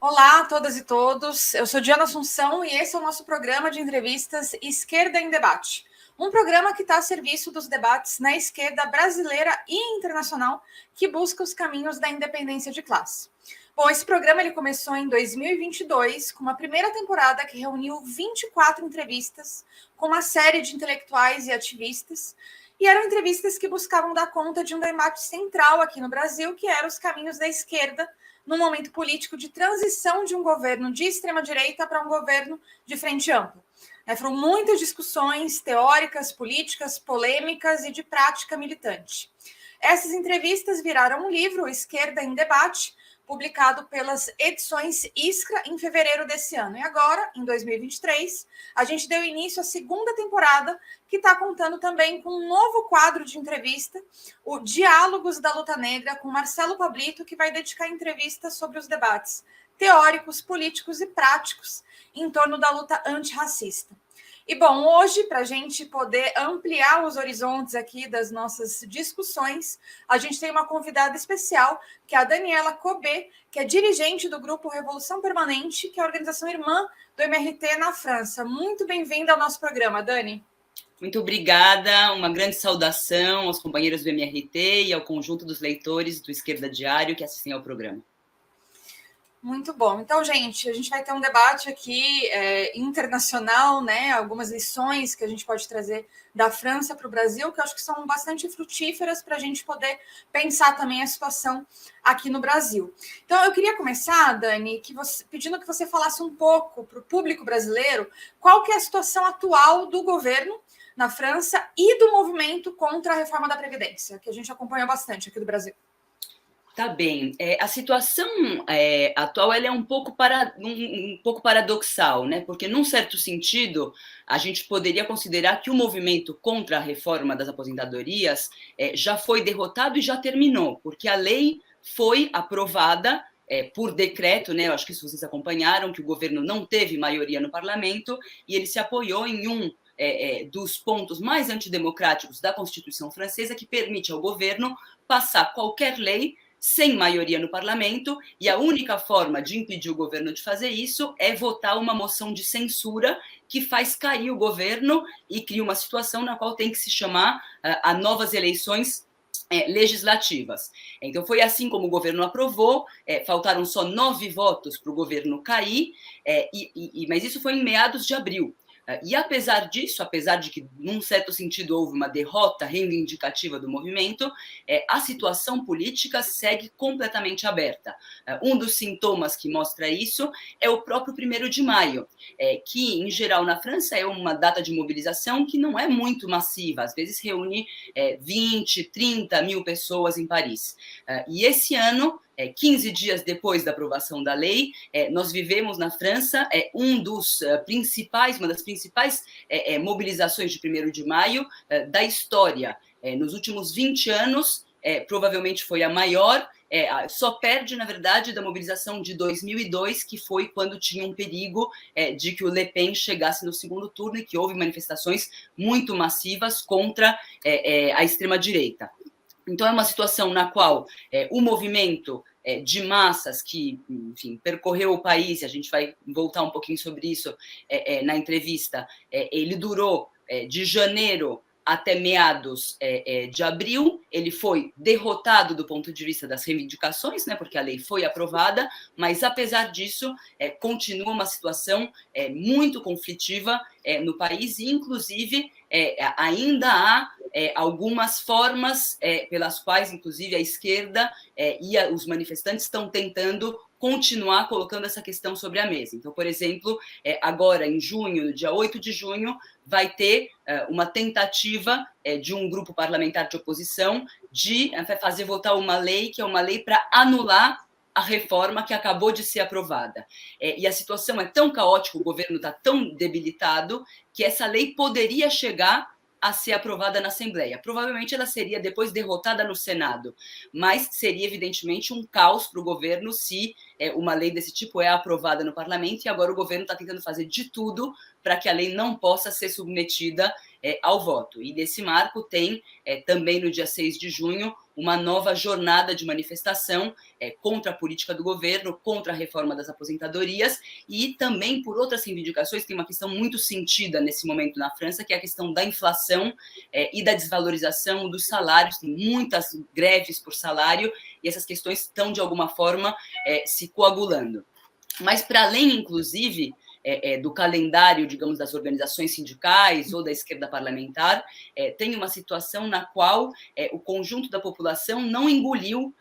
Olá a todas e todos, eu sou Diana Assunção e esse é o nosso programa de entrevistas Esquerda em Debate. Um programa que está a serviço dos debates na esquerda brasileira e internacional que busca os caminhos da independência de classe. Bom, esse programa ele começou em 2022 com uma primeira temporada que reuniu 24 entrevistas com uma série de intelectuais e ativistas. E eram entrevistas que buscavam dar conta de um debate central aqui no Brasil, que eram os caminhos da esquerda num momento político de transição de um governo de extrema-direita para um governo de frente ampla. Foram muitas discussões teóricas, políticas, polêmicas e de prática militante. Essas entrevistas viraram um livro, Esquerda em Debate, publicado pelas edições Iskra em fevereiro desse ano. E agora, em 2023, a gente deu início à segunda temporada, que está contando também com um novo quadro de entrevista, o Diálogos da Luta Negra, com Marcelo Pablito, que vai dedicar entrevistas sobre os debates teóricos, políticos e práticos em torno da luta antirracista. E, bom, hoje, para a gente poder ampliar os horizontes aqui das nossas discussões, a gente tem uma convidada especial, que é a Daniela Cobé, que é dirigente do Grupo Revolução Permanente, que é a organização irmã do MRT na França. Muito bem-vinda ao nosso programa, Dani. Muito obrigada, uma grande saudação aos companheiros do MRT e ao conjunto dos leitores do Esquerda Diário que assistem ao programa. Muito bom. Então, gente, a gente vai ter um debate aqui internacional, né? Algumas lições que a gente pode trazer da França para o Brasil, que eu acho que são bastante frutíferas para a gente poder pensar também a situação aqui no Brasil. Então, eu queria começar, Dani, pedindo que você falasse um pouco para o público brasileiro qual que é a situação atual do governo na França e do movimento contra a reforma da Previdência, que a gente acompanha bastante aqui do Brasil. Tá bem. A situação atual ela é um pouco paradoxal, né? Porque, num certo sentido, a gente poderia considerar que o movimento contra a reforma das aposentadorias já foi derrotado e já terminou, porque a lei foi aprovada por decreto, né? Eu acho que isso vocês acompanharam, que o governo não teve maioria no parlamento e ele se apoiou em um dos pontos mais antidemocráticos da Constituição francesa, que permite ao governo passar qualquer lei sem maioria no parlamento, e a única forma de impedir o governo de fazer isso é votar uma moção de censura que faz cair o governo e cria uma situação na qual tem que se chamar a novas eleições legislativas. Então, foi assim como o governo aprovou, faltaram só 9 votos para o governo cair, mas isso foi em meados de abril. E apesar disso, apesar de que, num certo sentido, houve uma derrota reivindicativa do movimento, a situação política segue completamente aberta. Um dos sintomas que mostra isso é o próprio 1º de maio, que, em geral, na França, é uma data de mobilização que não é muito massiva, às vezes reúne 20, 30 mil pessoas em Paris. E esse ano, 15 dias depois da aprovação da lei, nós vivemos na França uma das principais mobilizações de 1º de maio da história. Nos últimos 20 anos, provavelmente foi a maior, só perde, na verdade, da mobilização de 2002, que foi quando tinha um perigo de que o Le Pen chegasse no segundo turno e que houve manifestações muito massivas contra a extrema-direita. Então, é uma situação na qual o movimento de massas que, enfim, percorreu o país, e a gente vai voltar um pouquinho sobre isso na entrevista, ele durou de janeiro até meados de abril. Ele foi derrotado do ponto de vista das reivindicações, né, porque a lei foi aprovada, mas, apesar disso, continua uma situação muito conflitiva no país e, inclusive, ainda há algumas formas pelas quais, inclusive, a esquerda e os manifestantes estão tentando continuar colocando essa questão sobre a mesa. Então, por exemplo, agora em junho, no dia 8 de junho, vai ter uma tentativa de um grupo parlamentar de oposição de fazer votar uma lei, que é uma lei para anular a reforma que acabou de ser aprovada. E a situação é tão caótica, o governo está tão debilitado, que essa lei poderia chegar a ser aprovada na Assembleia. Provavelmente ela seria depois derrotada no Senado, mas seria evidentemente um caos para o governo se uma lei desse tipo é aprovada no parlamento, e agora o governo está tentando fazer de tudo para que a lei não possa ser submetida ao voto. E desse marco tem também no dia 6 de junho uma nova jornada de manifestação contra a política do governo, contra a reforma das aposentadorias e também por outras reivindicações. Tem uma questão muito sentida nesse momento na França, que é a questão da inflação e da desvalorização dos salários. Tem muitas greves por salário e essas questões estão, de alguma forma, se coagulando. Mas, para além, inclusive, do calendário, digamos, das organizações sindicais ou da esquerda parlamentar, tem uma situação na qual o conjunto da população não engoliu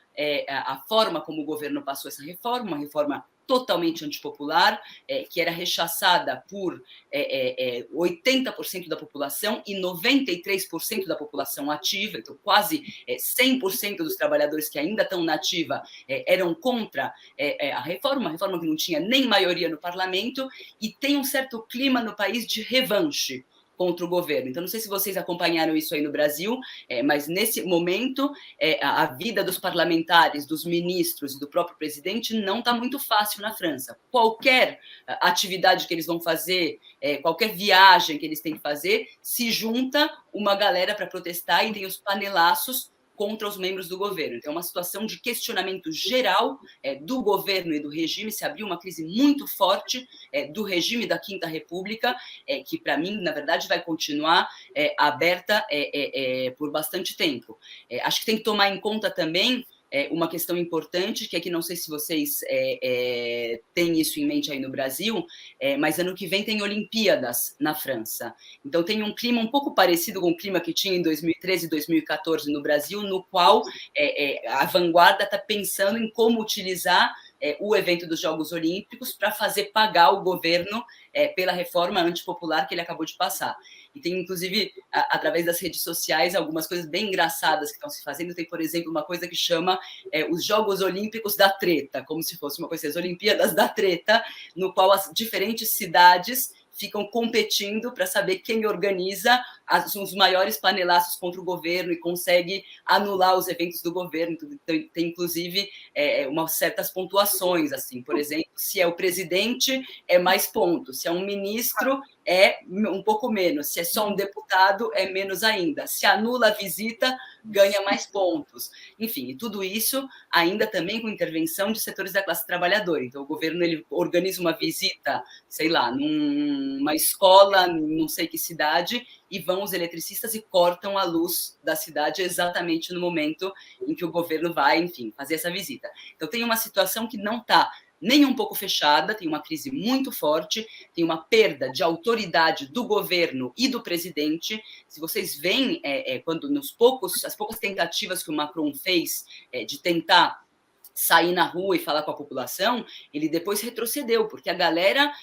a forma como o governo passou essa reforma, uma reforma totalmente antipopular, que era rechaçada por 80% da população e 93% da população ativa, então quase 100% dos trabalhadores que ainda estão na ativa eram contra a reforma, uma reforma que não tinha nem maioria no parlamento, e tem um certo clima no país de revanche contra o governo. Então, não sei se vocês acompanharam isso aí no Brasil, mas nesse momento a vida dos parlamentares, dos ministros e do próprio presidente não está muito fácil na França. Qualquer atividade que eles vão fazer, qualquer viagem que eles têm que fazer, se junta uma galera para protestar e tem os panelaços contra os membros do governo. Então, é uma situação de questionamento geral do governo e do regime. Se abriu uma crise muito forte do regime da Quinta República, que, para mim, na verdade, vai continuar aberta por bastante tempo. Acho que tem que tomar em conta também uma questão importante, que é que não sei se vocês têm isso em mente aí no Brasil, mas ano que vem tem Olimpíadas na França. Então tem um clima um pouco parecido com o clima que tinha em 2013 e 2014 no Brasil, no qual a vanguarda está pensando em como utilizar o evento dos Jogos Olímpicos para fazer pagar o governo pela reforma antipopular que ele acabou de passar. E tem, inclusive, através das redes sociais, algumas coisas bem engraçadas que estão se fazendo. Tem, por exemplo, uma coisa que chama os Jogos Olímpicos da Treta, como se fosse uma coisa, as Olimpíadas da Treta, no qual as diferentes cidades ficam competindo para saber quem organiza os maiores panelaços contra o governo e consegue anular os eventos do governo. Tem inclusive, umas certas pontuações, assim, por exemplo, se é o presidente, é mais pontos, se é um ministro, é um pouco menos, se é só um deputado, é menos ainda, se anula a visita, ganha mais pontos. Enfim, e tudo isso ainda também com intervenção de setores da classe trabalhadora. Então, o governo ele organiza uma visita, sei lá, numa escola, não sei que cidade, e vão os eletricistas e cortam a luz da cidade exatamente no momento em que o governo vai, enfim, fazer essa visita. Então, tem uma situação que não está nem um pouco fechada, tem uma crise muito forte, tem uma perda de autoridade do governo e do presidente. Se vocês veem, quando as poucas tentativas que o Macron fez de tentar sair na rua e falar com a população, ele depois retrocedeu, porque a galera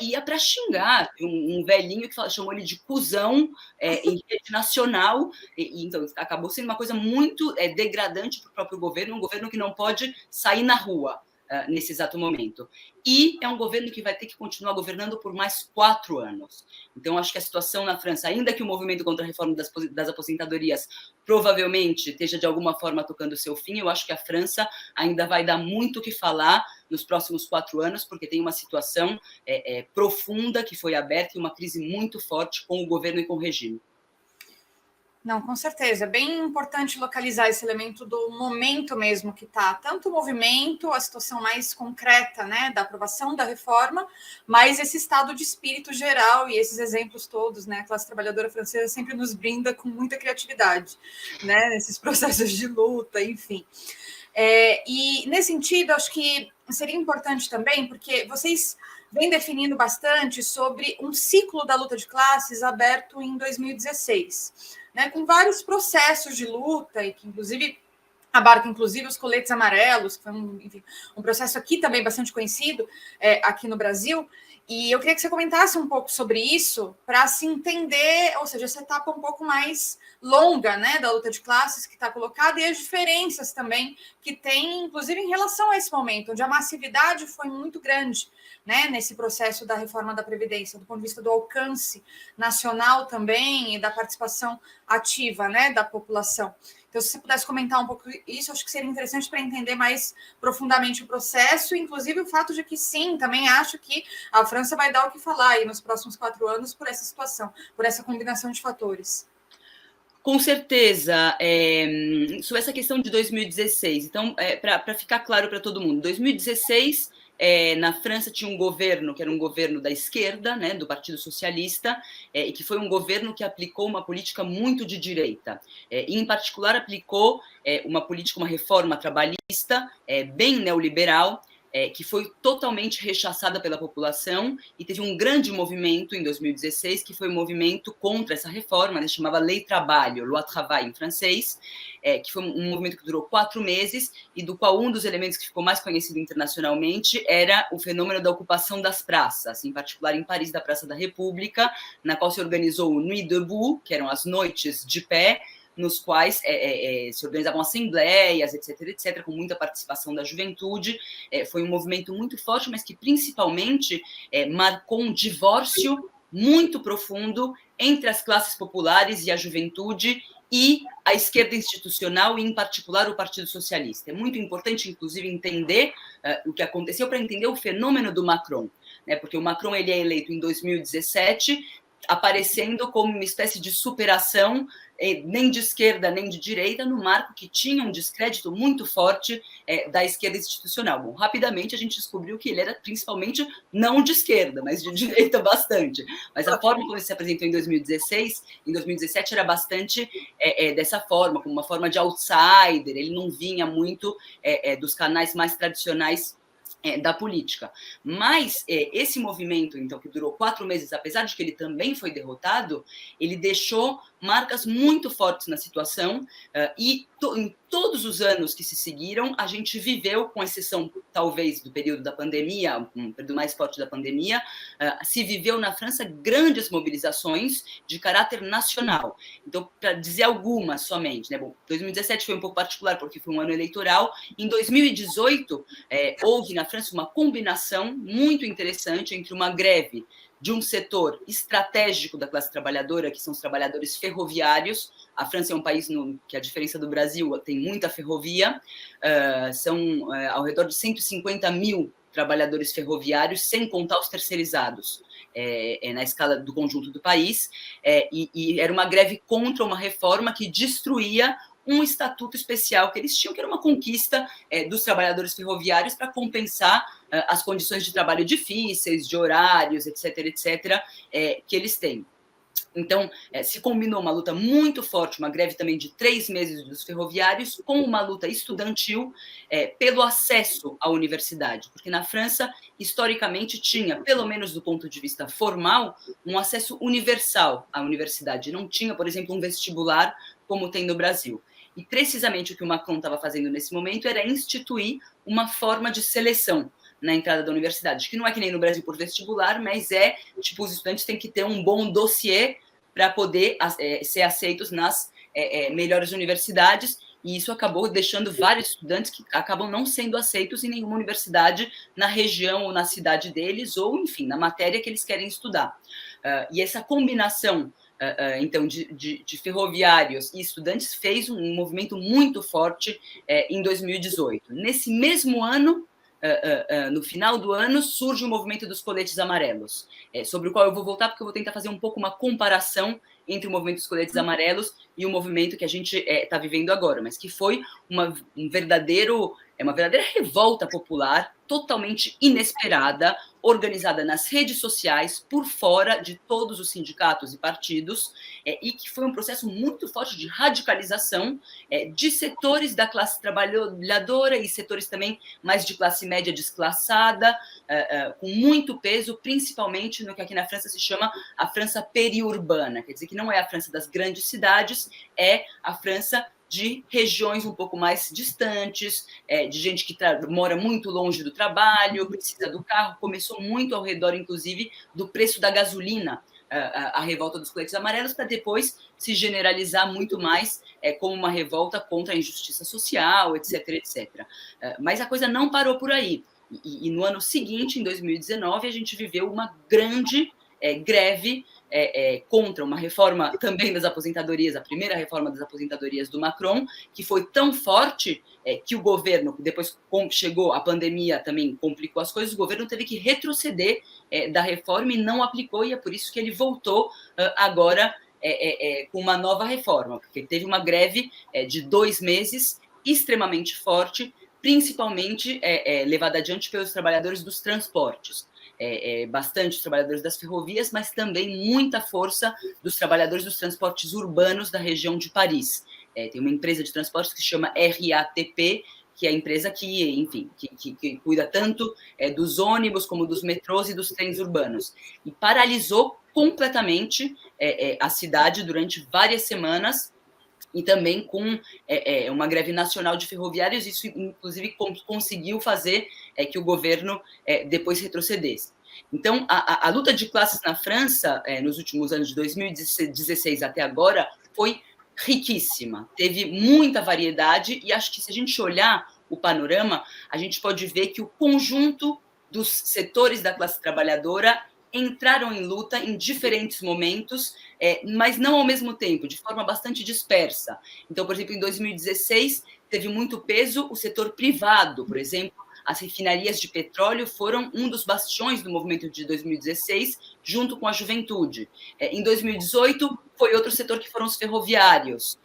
ia para xingar. Um velhinho que chamou ele de cuzão em rede nacional, então acabou sendo uma coisa muito degradante para o próprio governo, um governo que não pode sair na rua nesse exato momento. E é um governo que vai ter que continuar governando por mais 4 anos. Então, acho que a situação na França, ainda que o movimento contra a reforma das aposentadorias provavelmente esteja de alguma forma tocando o seu fim, eu acho que a França ainda vai dar muito o que falar nos próximos 4 anos, porque tem uma situação profunda que foi aberta e uma crise muito forte com o governo e com o regime. Não, com certeza. É bem importante localizar esse elemento do momento mesmo que está, tanto o movimento, a situação mais concreta, né, da aprovação da reforma, mas esse estado de espírito geral e esses exemplos todos, né, a classe trabalhadora francesa sempre nos brinda com muita criatividade, né, nesses processos de luta, enfim. E nesse sentido, acho que seria importante também, porque vocês vêm definindo bastante sobre um ciclo da luta de classes aberto em 2016, né, com vários processos de luta e que, inclusive, abarca inclusive os coletes amarelos, que foi um processo aqui também bastante conhecido aqui no Brasil. E eu queria que você comentasse um pouco sobre isso para se entender, ou seja, essa etapa um pouco mais longa, né, da luta de classes que está colocada e as diferenças também que tem, inclusive em relação a esse momento, onde a massividade foi muito grande, né, nesse processo da reforma da Previdência, do ponto de vista do alcance nacional também e da participação ativa, né, da população. Então, Então, se você pudesse comentar um pouco isso, acho que seria interessante para entender mais profundamente o processo, inclusive o fato de que, sim, também acho que a França vai dar o que falar aí nos próximos 4 anos por essa situação, por essa combinação de fatores. Com certeza, sobre essa questão de 2016, então, para ficar claro para todo mundo, 2016, na França tinha um governo que era um governo da esquerda, né, do Partido Socialista, e que foi um governo que aplicou uma política muito de direita, e em particular aplicou uma política, uma reforma trabalhista bem neoliberal, que foi totalmente rechaçada pela população e teve um grande movimento em 2016, que foi um movimento contra essa reforma, né, chamava Lei Trabalho, Loi Travail em francês, que foi um movimento que durou 4 meses e do qual um dos elementos que ficou mais conhecido internacionalmente era o fenômeno da ocupação das praças, em particular em Paris, da Praça da República, na qual se organizou o Nuit debout, que eram as noites de pé, nos quais se organizavam assembleias, etc., com muita participação da juventude. Foi um movimento muito forte, mas que principalmente marcou um divórcio muito profundo entre as classes populares e a juventude e a esquerda institucional, e em particular o Partido Socialista. É muito importante, inclusive, entender o que aconteceu para entender o fenômeno do Macron, né? Porque o Macron ele é eleito em 2017, aparecendo como uma espécie de superação, nem de esquerda nem de direita, no marco que tinha um descrédito muito forte da esquerda institucional. Bom, rapidamente a gente descobriu que ele era principalmente não de esquerda, mas de direita bastante. Mas a forma como ele se apresentou em 2016, em 2017 era bastante dessa forma, como uma forma de outsider, ele não vinha muito dos canais mais tradicionais da política. Mas esse movimento, então, que durou 4 meses, apesar de que ele também foi derrotado, ele deixou marcas muito fortes na situação, e em todos os anos que se seguiram, a gente viveu, com exceção, talvez, do período da pandemia, um período mais forte da pandemia, se viveu na França grandes mobilizações de caráter nacional. Então, para dizer algumas somente, né? Bom, 2017 foi um pouco particular, porque foi um ano eleitoral. Em 2018, houve na França uma combinação muito interessante entre uma greve de um setor estratégico da classe trabalhadora, que são os trabalhadores ferroviários. A França é um país que, a diferença do Brasil, tem muita ferrovia, são ao redor de 150 mil trabalhadores ferroviários, sem contar os terceirizados, na escala do conjunto do país, e era uma greve contra uma reforma que destruía um estatuto especial que eles tinham, que era uma conquista dos trabalhadores ferroviários para compensar as condições de trabalho difíceis, de horários, etc., que eles têm. Então, se combinou uma luta muito forte, uma greve também de 3 meses dos ferroviários, com uma luta estudantil pelo acesso à universidade. Porque na França, historicamente, tinha, pelo menos do ponto de vista formal, um acesso universal à universidade. Não tinha, por exemplo, um vestibular como tem no Brasil. E precisamente o que o Macron estava fazendo nesse momento era instituir uma forma de seleção na entrada da universidade, que não é que nem no Brasil por vestibular, mas tipo, os estudantes têm que ter um bom dossiê para poder ser aceitos nas melhores universidades, e isso acabou deixando vários estudantes que acabam não sendo aceitos em nenhuma universidade na região ou na cidade deles, ou, enfim, na matéria que eles querem estudar. E essa combinação, então, de ferroviários e estudantes fez um movimento muito forte em 2018. Nesse mesmo ano, no final do ano, surge o movimento dos coletes amarelos, sobre o qual eu vou voltar, porque eu vou tentar fazer um pouco uma comparação entre o movimento dos coletes amarelos e o movimento que a gente está vivendo agora, mas que foi uma verdadeira revolta popular, totalmente inesperada, organizada nas redes sociais, por fora de todos os sindicatos e partidos, e que foi um processo muito forte de radicalização de setores da classe trabalhadora e setores também mais de classe média desclassada, com muito peso, principalmente no que aqui na França se chama a França periurbana, quer dizer que não é a França das grandes cidades, é a França de regiões um pouco mais distantes, de gente que mora muito longe do trabalho, precisa do carro. Começou muito ao redor, inclusive, do preço da gasolina, a revolta dos coletes amarelos, para depois se generalizar muito mais como uma revolta contra a injustiça social, etc. Mas a coisa não parou por aí. E no ano seguinte, em 2019, a gente viveu uma grande greve contra uma reforma também das aposentadorias, a primeira reforma das aposentadorias do Macron, que foi tão forte que o governo, depois chegou a pandemia, também complicou as coisas, o governo teve que retroceder da reforma e não aplicou, e é por isso que ele voltou agora com uma nova reforma, porque teve uma greve de 2 meses extremamente forte, principalmente levada adiante pelos trabalhadores dos transportes. Bastante os trabalhadores das ferrovias, mas também muita força dos trabalhadores dos transportes urbanos da região de Paris. Tem uma empresa de transportes que se chama RATP, que é a empresa que, enfim, que cuida tanto dos ônibus como dos metrôs e dos trens urbanos. E paralisou completamente a cidade durante várias semanas, e também com uma greve nacional de ferroviários, isso inclusive conseguiu fazer que o governo depois retrocedesse. Então, a luta de classes na França, nos últimos anos de 2016 até agora, foi riquíssima, teve muita variedade, e acho que se a gente olhar o panorama, a gente pode ver que o conjunto dos setores da classe trabalhadora entraram em luta em diferentes momentos, mas não ao mesmo tempo, de forma bastante dispersa. Então, por exemplo, em 2016, teve muito peso o setor privado, por exemplo, as refinarias de petróleo foram um dos bastiões do movimento de 2016, junto com a juventude. Em 2018, foi outro setor que foram os ferroviários.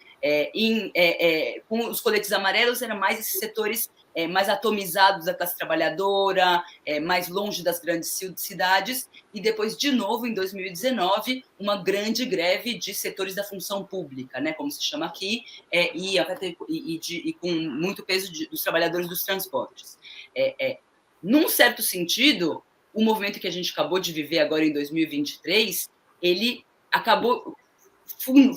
Com os coletes amarelos, eram mais esses setores mais atomizados da classe trabalhadora, mais longe das grandes cidades, e depois, de novo, em 2019, uma grande greve de setores da função pública, né, como se chama aqui, e com muito peso dos trabalhadores dos transportes. Num certo sentido, o movimento que a gente acabou de viver agora em 2023, ele acabou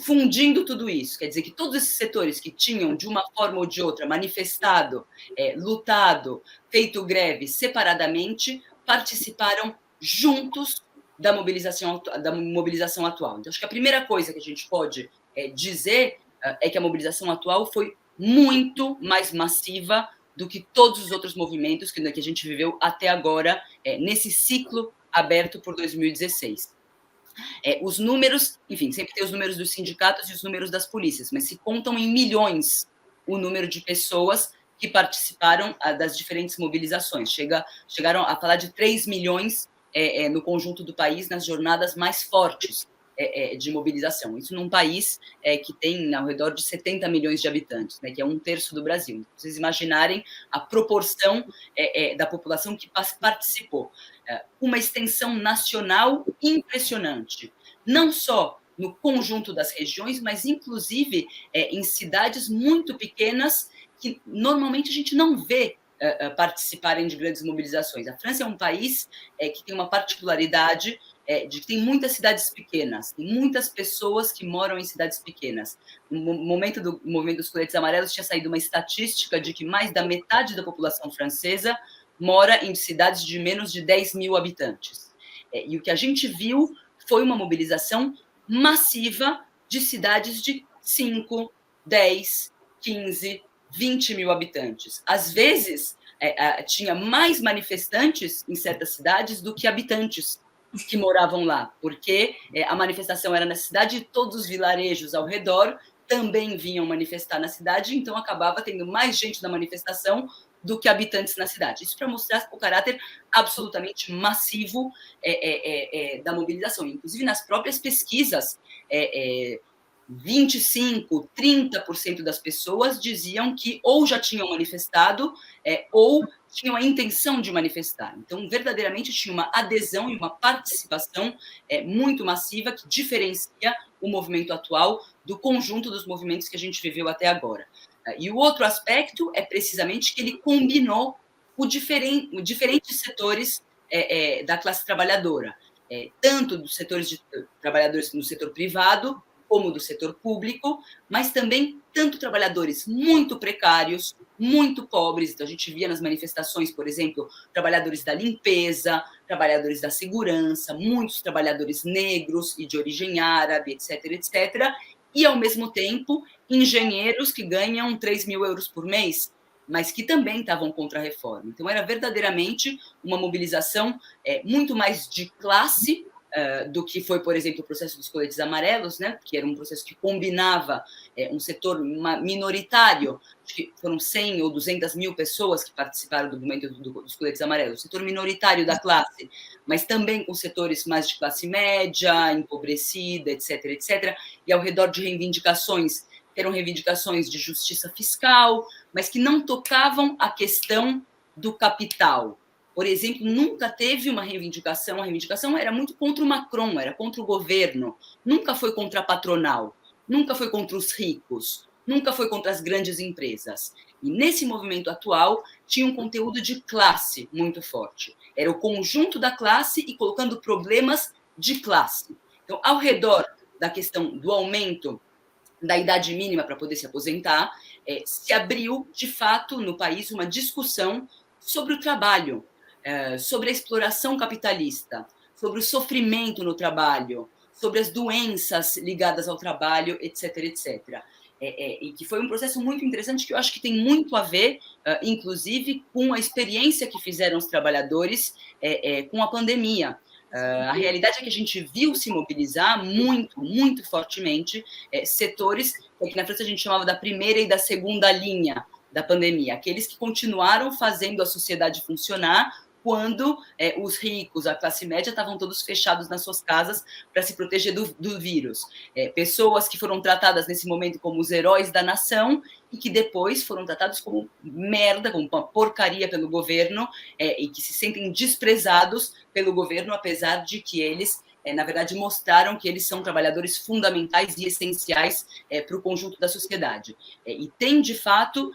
fundindo tudo isso, quer dizer que todos esses setores que tinham, de uma forma ou de outra, manifestado, lutado, feito greve separadamente, participaram juntos da mobilização atual. Então, acho que a primeira coisa que a gente pode dizer é que a mobilização atual foi muito mais massiva do que todos os outros movimentos que a gente viveu até agora, nesse ciclo aberto por 2016. Os números, enfim, sempre tem os números dos sindicatos e os números das polícias, mas se contam em milhões o número de pessoas que participaram das diferentes mobilizações. Chegaram a falar de 3 milhões no conjunto do país, nas jornadas mais fortes de mobilização. Isso num país que tem ao redor de 70 milhões de habitantes, né, que é 1/3 do Brasil. Então, vocês imaginarem a proporção da população que participou. Uma extensão nacional impressionante, não só no conjunto das regiões, mas inclusive em cidades muito pequenas que normalmente a gente não vê participarem de grandes mobilizações. A França é um país que tem uma particularidade de que tem muitas cidades pequenas, tem muitas pessoas que moram em cidades pequenas. No momento do movimento dos coletes amarelos, tinha saído uma estatística de que mais da metade da população francesa mora em cidades de menos de 10 mil habitantes. E o que a gente viu foi uma mobilização massiva de cidades de 5, 10, 15, 20 mil habitantes. Às vezes, tinha mais manifestantes em certas cidades do que habitantes que moravam lá, porque a manifestação era na cidade e todos os vilarejos ao redor também vinham manifestar na cidade, então acabava tendo mais gente na manifestação do que habitantes na cidade. Isso para mostrar o caráter absolutamente massivo da mobilização. Inclusive, nas próprias pesquisas, 25%, 30% das pessoas diziam que ou já tinham manifestado ou tinham a intenção de manifestar. Então, verdadeiramente, tinha uma adesão e uma participação muito massiva que diferencia o movimento atual do conjunto dos movimentos que a gente viveu até agora. E o outro aspecto é precisamente que ele combinou diferentes setores da classe trabalhadora, tanto dos setores de trabalhadores no setor privado, como do setor público, mas também tanto trabalhadores muito precários, muito pobres. Então, a gente via nas manifestações, por exemplo, trabalhadores da limpeza, trabalhadores da segurança, muitos trabalhadores negros e de origem árabe, etc., etc., e, ao mesmo tempo, engenheiros que ganham 3 mil euros por mês, mas que também estavam contra a reforma. Então, era verdadeiramente uma mobilização muito mais de classe do que foi, por exemplo, o processo dos coletes amarelos, né, que era um processo que combinava um setor minoritário, acho que foram 100 ou 200 mil pessoas que participaram do movimento dos coletes amarelos, setor minoritário da classe, mas também com setores mais de classe média, empobrecida, etc., etc., e ao redor de reivindicações, que eram reivindicações de justiça fiscal, mas que não tocavam a questão do capital. Por exemplo, nunca teve uma reivindicação, a reivindicação era muito contra o Macron, era contra o governo, nunca foi contra a patronal, nunca foi contra os ricos, nunca foi contra as grandes empresas. E nesse movimento atual tinha um conteúdo de classe muito forte. Era o conjunto da classe e colocando problemas de classe. Então, ao redor da questão do aumento da idade mínima para poder se aposentar, se abriu, de fato, no país uma discussão sobre o trabalho, sobre a exploração capitalista, sobre o sofrimento no trabalho, sobre as doenças ligadas ao trabalho, etc., etc. E que foi um processo muito interessante que eu acho que tem muito a ver, inclusive, com a experiência que fizeram os trabalhadores com a pandemia. A realidade é que a gente viu se mobilizar muito, muito fortemente setores que na França a gente chamava da primeira e da segunda linha da pandemia, aqueles que continuaram fazendo a sociedade funcionar quando os ricos, a classe média, estavam todos fechados nas suas casas para se proteger do vírus. Pessoas que foram tratadas nesse momento como os heróis da nação e que depois foram tratados como merda, como uma porcaria pelo governo, e que se sentem desprezados pelo governo, apesar de que eles, na verdade, mostraram que eles são trabalhadores fundamentais e essenciais para o conjunto da sociedade. E tem, de fato,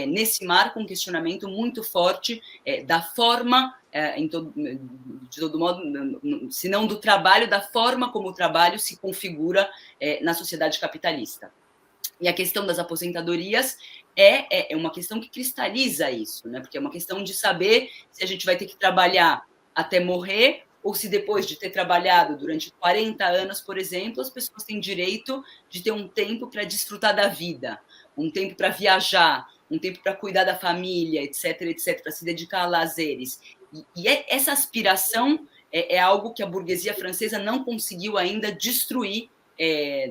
nesse marco, um questionamento muito forte da forma, de todo modo, se não do trabalho, da forma como o trabalho se configura na sociedade capitalista. E a questão das aposentadorias é uma questão que cristaliza isso, né? Porque é uma questão de saber se a gente vai ter que trabalhar até morrer ou se depois de ter trabalhado durante 40 anos, por exemplo, as pessoas têm direito de ter um tempo para desfrutar da vida, um tempo para viajar, um tempo para cuidar da família, etc., etc., para se dedicar a lazeres. E essa aspiração é algo que a burguesia francesa não conseguiu ainda destruir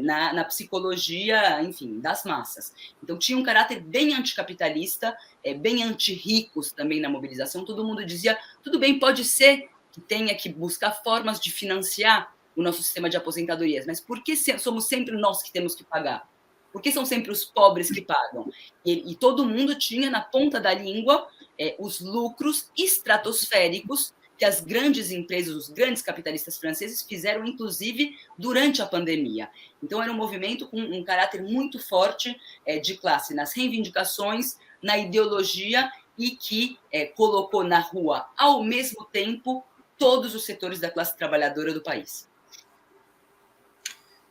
na psicologia, enfim, das massas. Então, tinha um caráter bem anticapitalista, bem anti-ricos também na mobilização. Todo mundo dizia, tudo bem, pode ser que tenha que buscar formas de financiar o nosso sistema de aposentadorias, mas por que somos sempre nós que temos que pagar? Por que são sempre os pobres que pagam? E todo mundo tinha na ponta da língua os lucros estratosféricos que as grandes empresas, os grandes capitalistas franceses fizeram, inclusive, durante a pandemia. Então, era um movimento com um caráter muito forte de classe, nas reivindicações, na ideologia, e que colocou na rua, ao mesmo tempo, todos os setores da classe trabalhadora do país.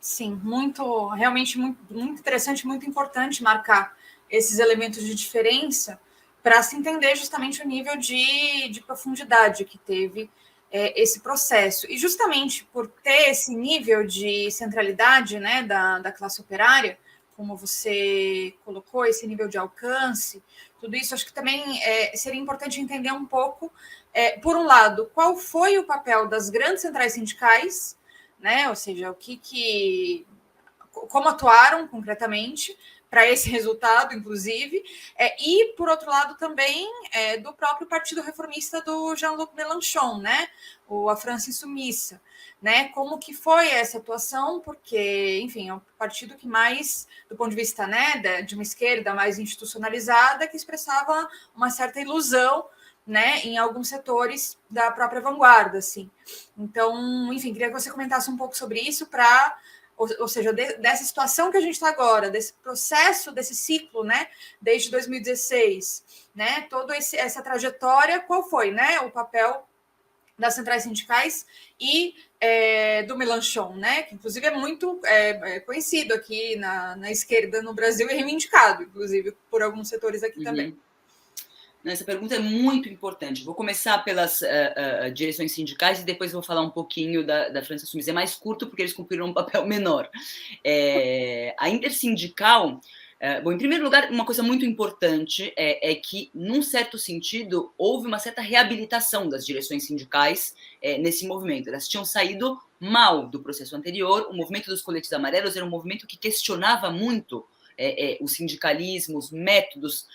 Sim, realmente muito interessante, muito importante marcar esses elementos de diferença para se entender justamente o nível de profundidade que teve esse processo. E justamente por ter esse nível de centralidade, né, da classe operária, como você colocou, esse nível de alcance, tudo isso, acho que também seria importante entender um pouco, por um lado, qual foi o papel das grandes centrais sindicais, né, ou seja, como atuaram concretamente para esse resultado, inclusive, e, por outro lado, também do próprio Partido Reformista do Jean-Luc Mélenchon, né, a França Insumissa, né, como que foi essa atuação, porque, enfim, é um partido que mais, do ponto de vista, né, de uma esquerda mais institucionalizada, que expressava uma certa ilusão, né, em alguns setores da própria vanguarda, assim. Então, enfim, queria que você comentasse um pouco sobre isso ou seja, dessa situação que a gente está agora, desse processo, desse ciclo, né, desde 2016, né, toda essa trajetória, qual foi, né, o papel das centrais sindicais e do Mélenchon, né, que inclusive é muito conhecido aqui na esquerda no Brasil e reivindicado, inclusive, por alguns setores aqui também. Essa pergunta é muito importante. Vou começar pelas direções sindicais e depois vou falar um pouquinho da França Insumissa. É mais curto porque eles cumpriram um papel menor. A intersindical... bom, em primeiro lugar, uma coisa muito importante é que, num certo sentido, houve uma certa reabilitação das direções sindicais nesse movimento. Elas tinham saído mal do processo anterior. O movimento dos coletes amarelos era um movimento que questionava muito o sindicalismo, os métodos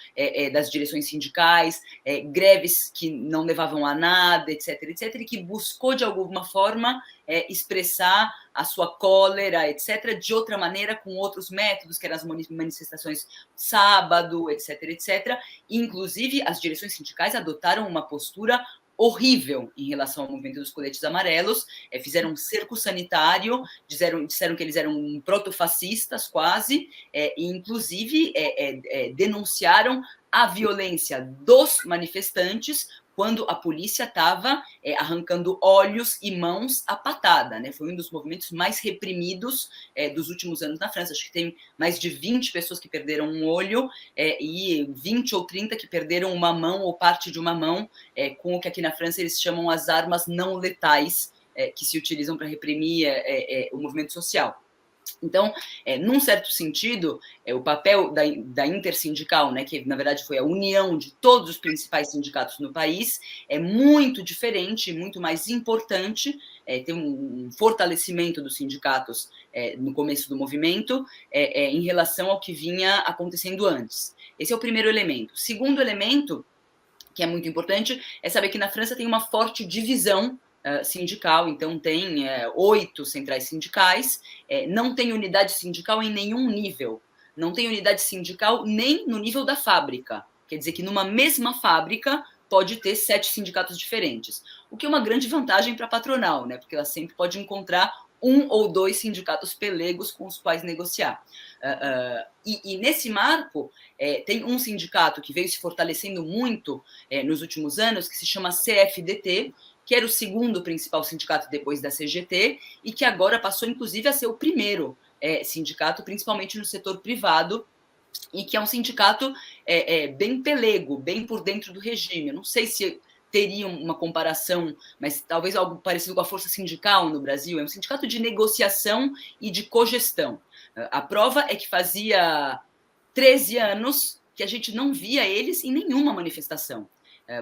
das direções sindicais, greves que não levavam a nada, etc., e que buscou, de alguma forma, expressar a sua cólera, etc., de outra maneira, com outros métodos, que eram as manifestações sábado, etc., e, inclusive, as direções sindicais adotaram uma postura horrível em relação ao movimento dos coletes amarelos, fizeram um cerco sanitário, disseram que eles eram protofascistas quase, e inclusive denunciaram a violência dos manifestantes quando a polícia estava arrancando olhos e mãos à patada, né? Foi um dos movimentos mais reprimidos dos últimos anos na França. Acho que tem mais de 20 pessoas que perderam um olho e 20 ou 30 que perderam uma mão ou parte de uma mão, com o que aqui na França eles chamam as armas não letais, que se utilizam para reprimir o movimento social. Então, num certo sentido, o papel da intersindical, né, que na verdade foi a união de todos os principais sindicatos no país, é muito diferente, muito mais importante, tem um fortalecimento dos sindicatos no começo do movimento em relação ao que vinha acontecendo antes. Esse é o primeiro elemento. O segundo elemento, que é muito importante, é saber que na França tem uma forte divisão sindical, então tem 8 centrais sindicais, não tem unidade sindical em nenhum nível, não tem unidade sindical nem no nível da fábrica, quer dizer que numa mesma fábrica pode ter 7 sindicatos diferentes, o que é uma grande vantagem para a patronal, né, porque ela sempre pode encontrar 1 ou 2 sindicatos pelegos com os quais negociar. E nesse marco, tem um sindicato que veio se fortalecendo muito nos últimos anos, que se chama CFDT, que era o segundo principal sindicato depois da CGT, e que agora passou, inclusive, a ser o primeiro sindicato, principalmente no setor privado, e que é um sindicato bem pelego, bem por dentro do regime. Eu não sei se teria uma comparação, mas talvez algo parecido com a Força Sindical no Brasil. É um sindicato de negociação e de cogestão. A prova é que fazia 13 anos que a gente não via eles em nenhuma manifestação.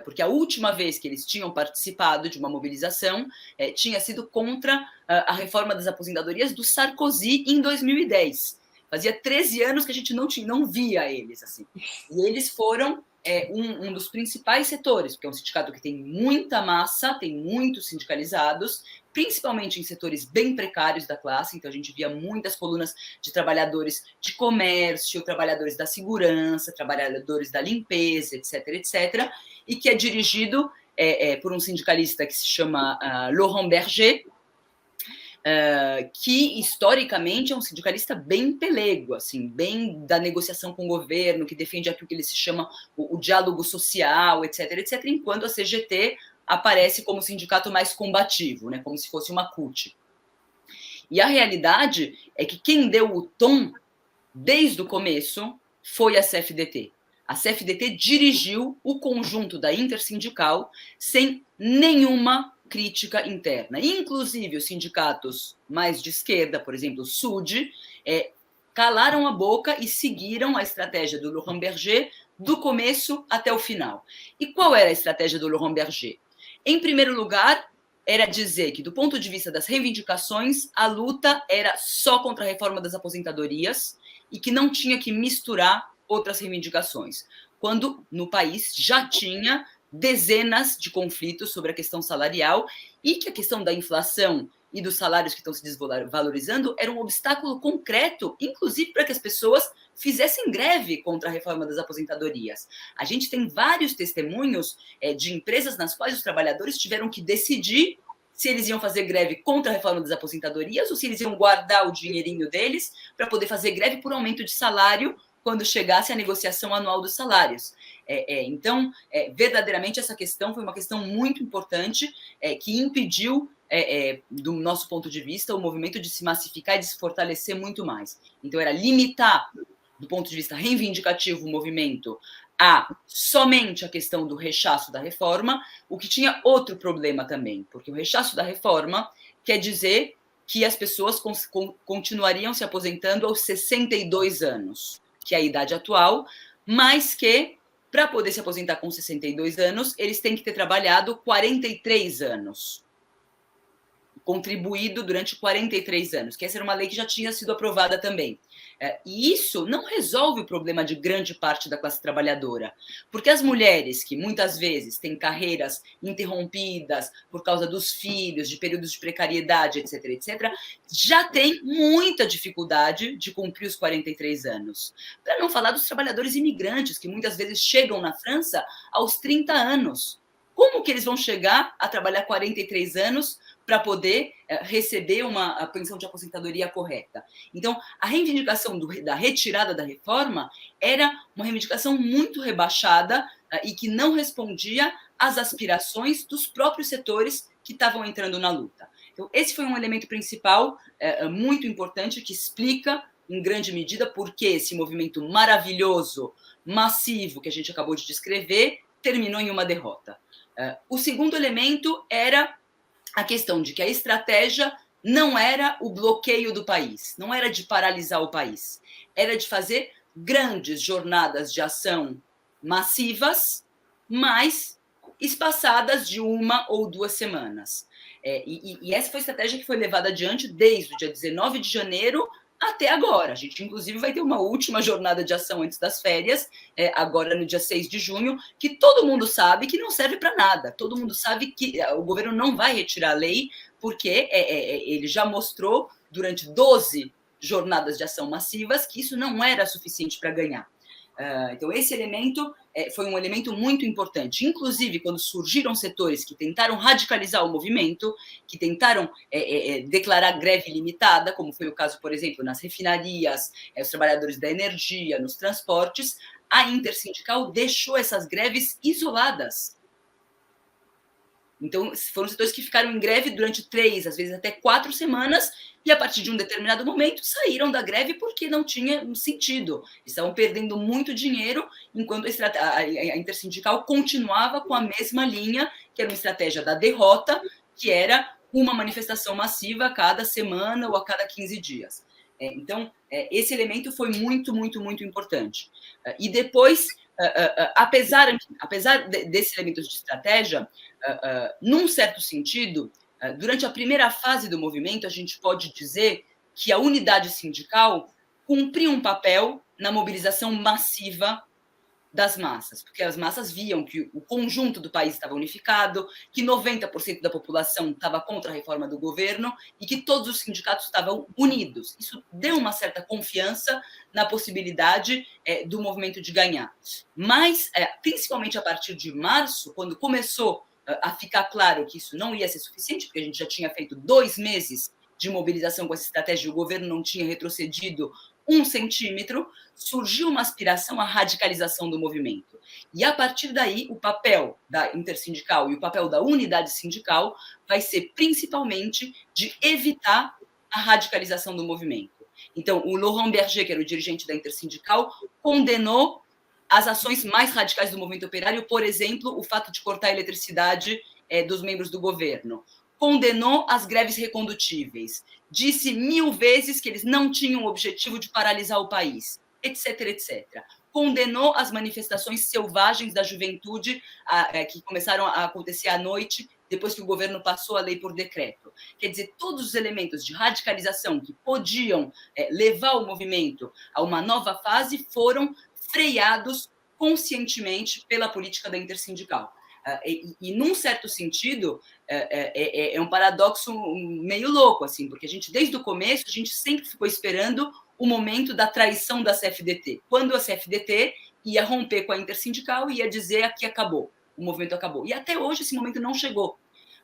Porque a última vez que eles tinham participado de uma mobilização tinha sido contra a reforma das aposentadorias do Sarkozy em 2010. Fazia 13 anos que a gente não via eles. Assim. E eles foram um dos principais setores, porque é um sindicato que tem muita massa, tem muitos sindicalizados, principalmente em setores bem precários da classe, então a gente via muitas colunas de trabalhadores de comércio, trabalhadores da segurança, trabalhadores da limpeza, etc., e que é dirigido por um sindicalista que se chama Laurent Berger, que historicamente é um sindicalista bem pelego, assim, bem da negociação com o governo, que defende aquilo que ele se chama o diálogo social, etc., enquanto a CGT aparece como sindicato mais combativo, né, como se fosse uma CUT. E a realidade é que quem deu o tom desde o começo foi a CFDT. A CFDT dirigiu o conjunto da intersindical sem nenhuma crítica interna. Inclusive, os sindicatos mais de esquerda, por exemplo, o SUD, calaram a boca e seguiram a estratégia do Laurent Berger do começo até o final. E qual era a estratégia do Laurent Berger? Em primeiro lugar, era dizer que, do ponto de vista das reivindicações, a luta era só contra a reforma das aposentadorias e que não tinha que misturar outras reivindicações, quando no país já tinha dezenas de conflitos sobre a questão salarial e que a questão da inflação e dos salários que estão se desvalorizando era um obstáculo concreto, inclusive para que as pessoas fizessem greve contra a reforma das aposentadorias. A gente tem vários testemunhos de empresas nas quais os trabalhadores tiveram que decidir se eles iam fazer greve contra a reforma das aposentadorias ou se eles iam guardar o dinheirinho deles para poder fazer greve por aumento de salário quando chegasse a negociação anual dos salários. Então, verdadeiramente, essa questão foi uma questão muito importante que impediu, do nosso ponto de vista, o movimento de se massificar e de se fortalecer muito mais. Então, era limitar, do ponto de vista reivindicativo, o movimento a somente a questão do rechaço da reforma, o que tinha outro problema também, porque o rechaço da reforma quer dizer que as pessoas continuariam se aposentando aos 62 anos, que é a idade atual, mas que, para poder se aposentar com 62 anos, eles têm que ter trabalhado 43 anos. contribuído durante 43 anos, que essa era uma lei que já tinha sido aprovada também. E isso não resolve o problema de grande parte da classe trabalhadora, porque as mulheres que muitas vezes têm carreiras interrompidas por causa dos filhos, de períodos de precariedade, etc., etc., já têm muita dificuldade de cumprir os 43 anos. Para não falar dos trabalhadores imigrantes, que muitas vezes chegam na França aos 30 anos. Como que eles vão chegar a trabalhar 43 anos para poder receber uma pensão de aposentadoria correta? Então, a reivindicação da retirada da reforma era uma reivindicação muito rebaixada e que não respondia às aspirações dos próprios setores que estavam entrando na luta. Então, esse foi um elemento principal, muito importante, que explica, em grande medida, por que esse movimento maravilhoso, massivo, que a gente acabou de descrever, terminou em uma derrota. O segundo elemento era a questão de que a estratégia não era o bloqueio do país, não era de paralisar o país, era de fazer grandes jornadas de ação massivas, mas espaçadas de 1 ou 2 semanas. E essa foi a estratégia que foi levada adiante desde o dia 19 de janeiro até agora. A gente, inclusive, vai ter uma última jornada de ação antes das férias, agora no dia 6 de junho, que todo mundo sabe que não serve para nada. Todo mundo sabe que o governo não vai retirar a lei, porque ele já mostrou, durante 12 jornadas de ação massivas, que isso não era suficiente para ganhar. Então, esse elemento foi um elemento muito importante. Inclusive, quando surgiram setores que tentaram radicalizar o movimento, que tentaram declarar greve limitada, como foi o caso, por exemplo, nas refinarias, os trabalhadores da energia, nos transportes, a Intersindical deixou essas greves isoladas. Então, foram setores que ficaram em greve durante 3, às vezes até 4 semanas, e a partir de um determinado momento saíram da greve porque não tinha sentido. Estavam perdendo muito dinheiro, enquanto a Intersindical continuava com a mesma linha, que era uma estratégia da derrota, que era uma manifestação massiva a cada semana ou a cada 15 dias. Então, esse elemento foi muito, muito, muito importante. E depois, apesar desses elementos de estratégia, num certo sentido, durante a primeira fase do movimento, a gente pode dizer que a unidade sindical cumpriu um papel na mobilização massiva das massas, porque as massas viam que o conjunto do país estava unificado, que 90% da população estava contra a reforma do governo e que todos os sindicatos estavam unidos. Isso deu uma certa confiança na possibilidade do movimento de ganhar. Mas, principalmente a partir de março, quando começou a ficar claro que isso não ia ser suficiente, porque a gente já tinha feito 2 meses de mobilização com essa estratégia e o governo não tinha retrocedido 1 centímetro, surgiu uma aspiração à radicalização do movimento. E, a partir daí, o papel da Intersindical e o papel da unidade sindical vai ser, principalmente, de evitar a radicalização do movimento. Então, o Laurent Berger, que era o dirigente da Intersindical, condenou as ações mais radicais do movimento operário, por exemplo, o fato de cortar a eletricidade dos membros do governo. Condenou as greves recondutíveis, disse 1000 vezes que eles não tinham o objetivo de paralisar o país, etc., etc. Condenou as manifestações selvagens da juventude que começaram a acontecer à noite, depois que o governo passou a lei por decreto. Quer dizer, todos os elementos de radicalização que podiam levar o movimento a uma nova fase foram freados conscientemente pela política da Intersindical. E num certo sentido, é um paradoxo meio louco, assim, porque a gente, desde o começo, a gente sempre ficou esperando o momento da traição da CFDT, quando a CFDT ia romper com a Intersindical e ia dizer que acabou, o movimento acabou. E até hoje esse momento não chegou.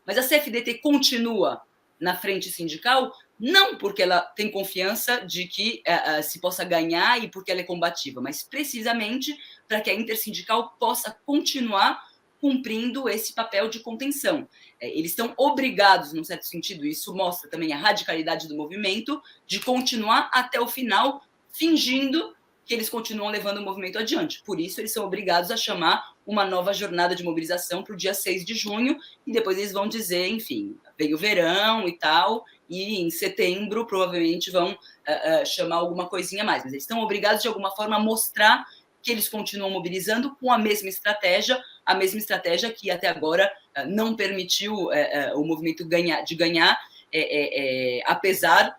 Mas a CFDT continua na frente sindical, não porque ela tem confiança de que se possa ganhar e porque ela é combativa, mas precisamente para que a Intersindical possa continuar cumprindo esse papel de contenção. Eles estão obrigados, num certo sentido, isso mostra também a radicalidade do movimento, de continuar até o final, fingindo que eles continuam levando o movimento adiante. Por isso, eles são obrigados a chamar uma nova jornada de mobilização para o dia 6 de junho, e depois eles vão dizer, enfim, veio o verão e tal, e em setembro provavelmente vão chamar alguma coisinha a mais. Mas eles estão obrigados, de alguma forma, a mostrar que eles continuam mobilizando com a mesma estratégia que até agora não permitiu o movimento ganhar, apesar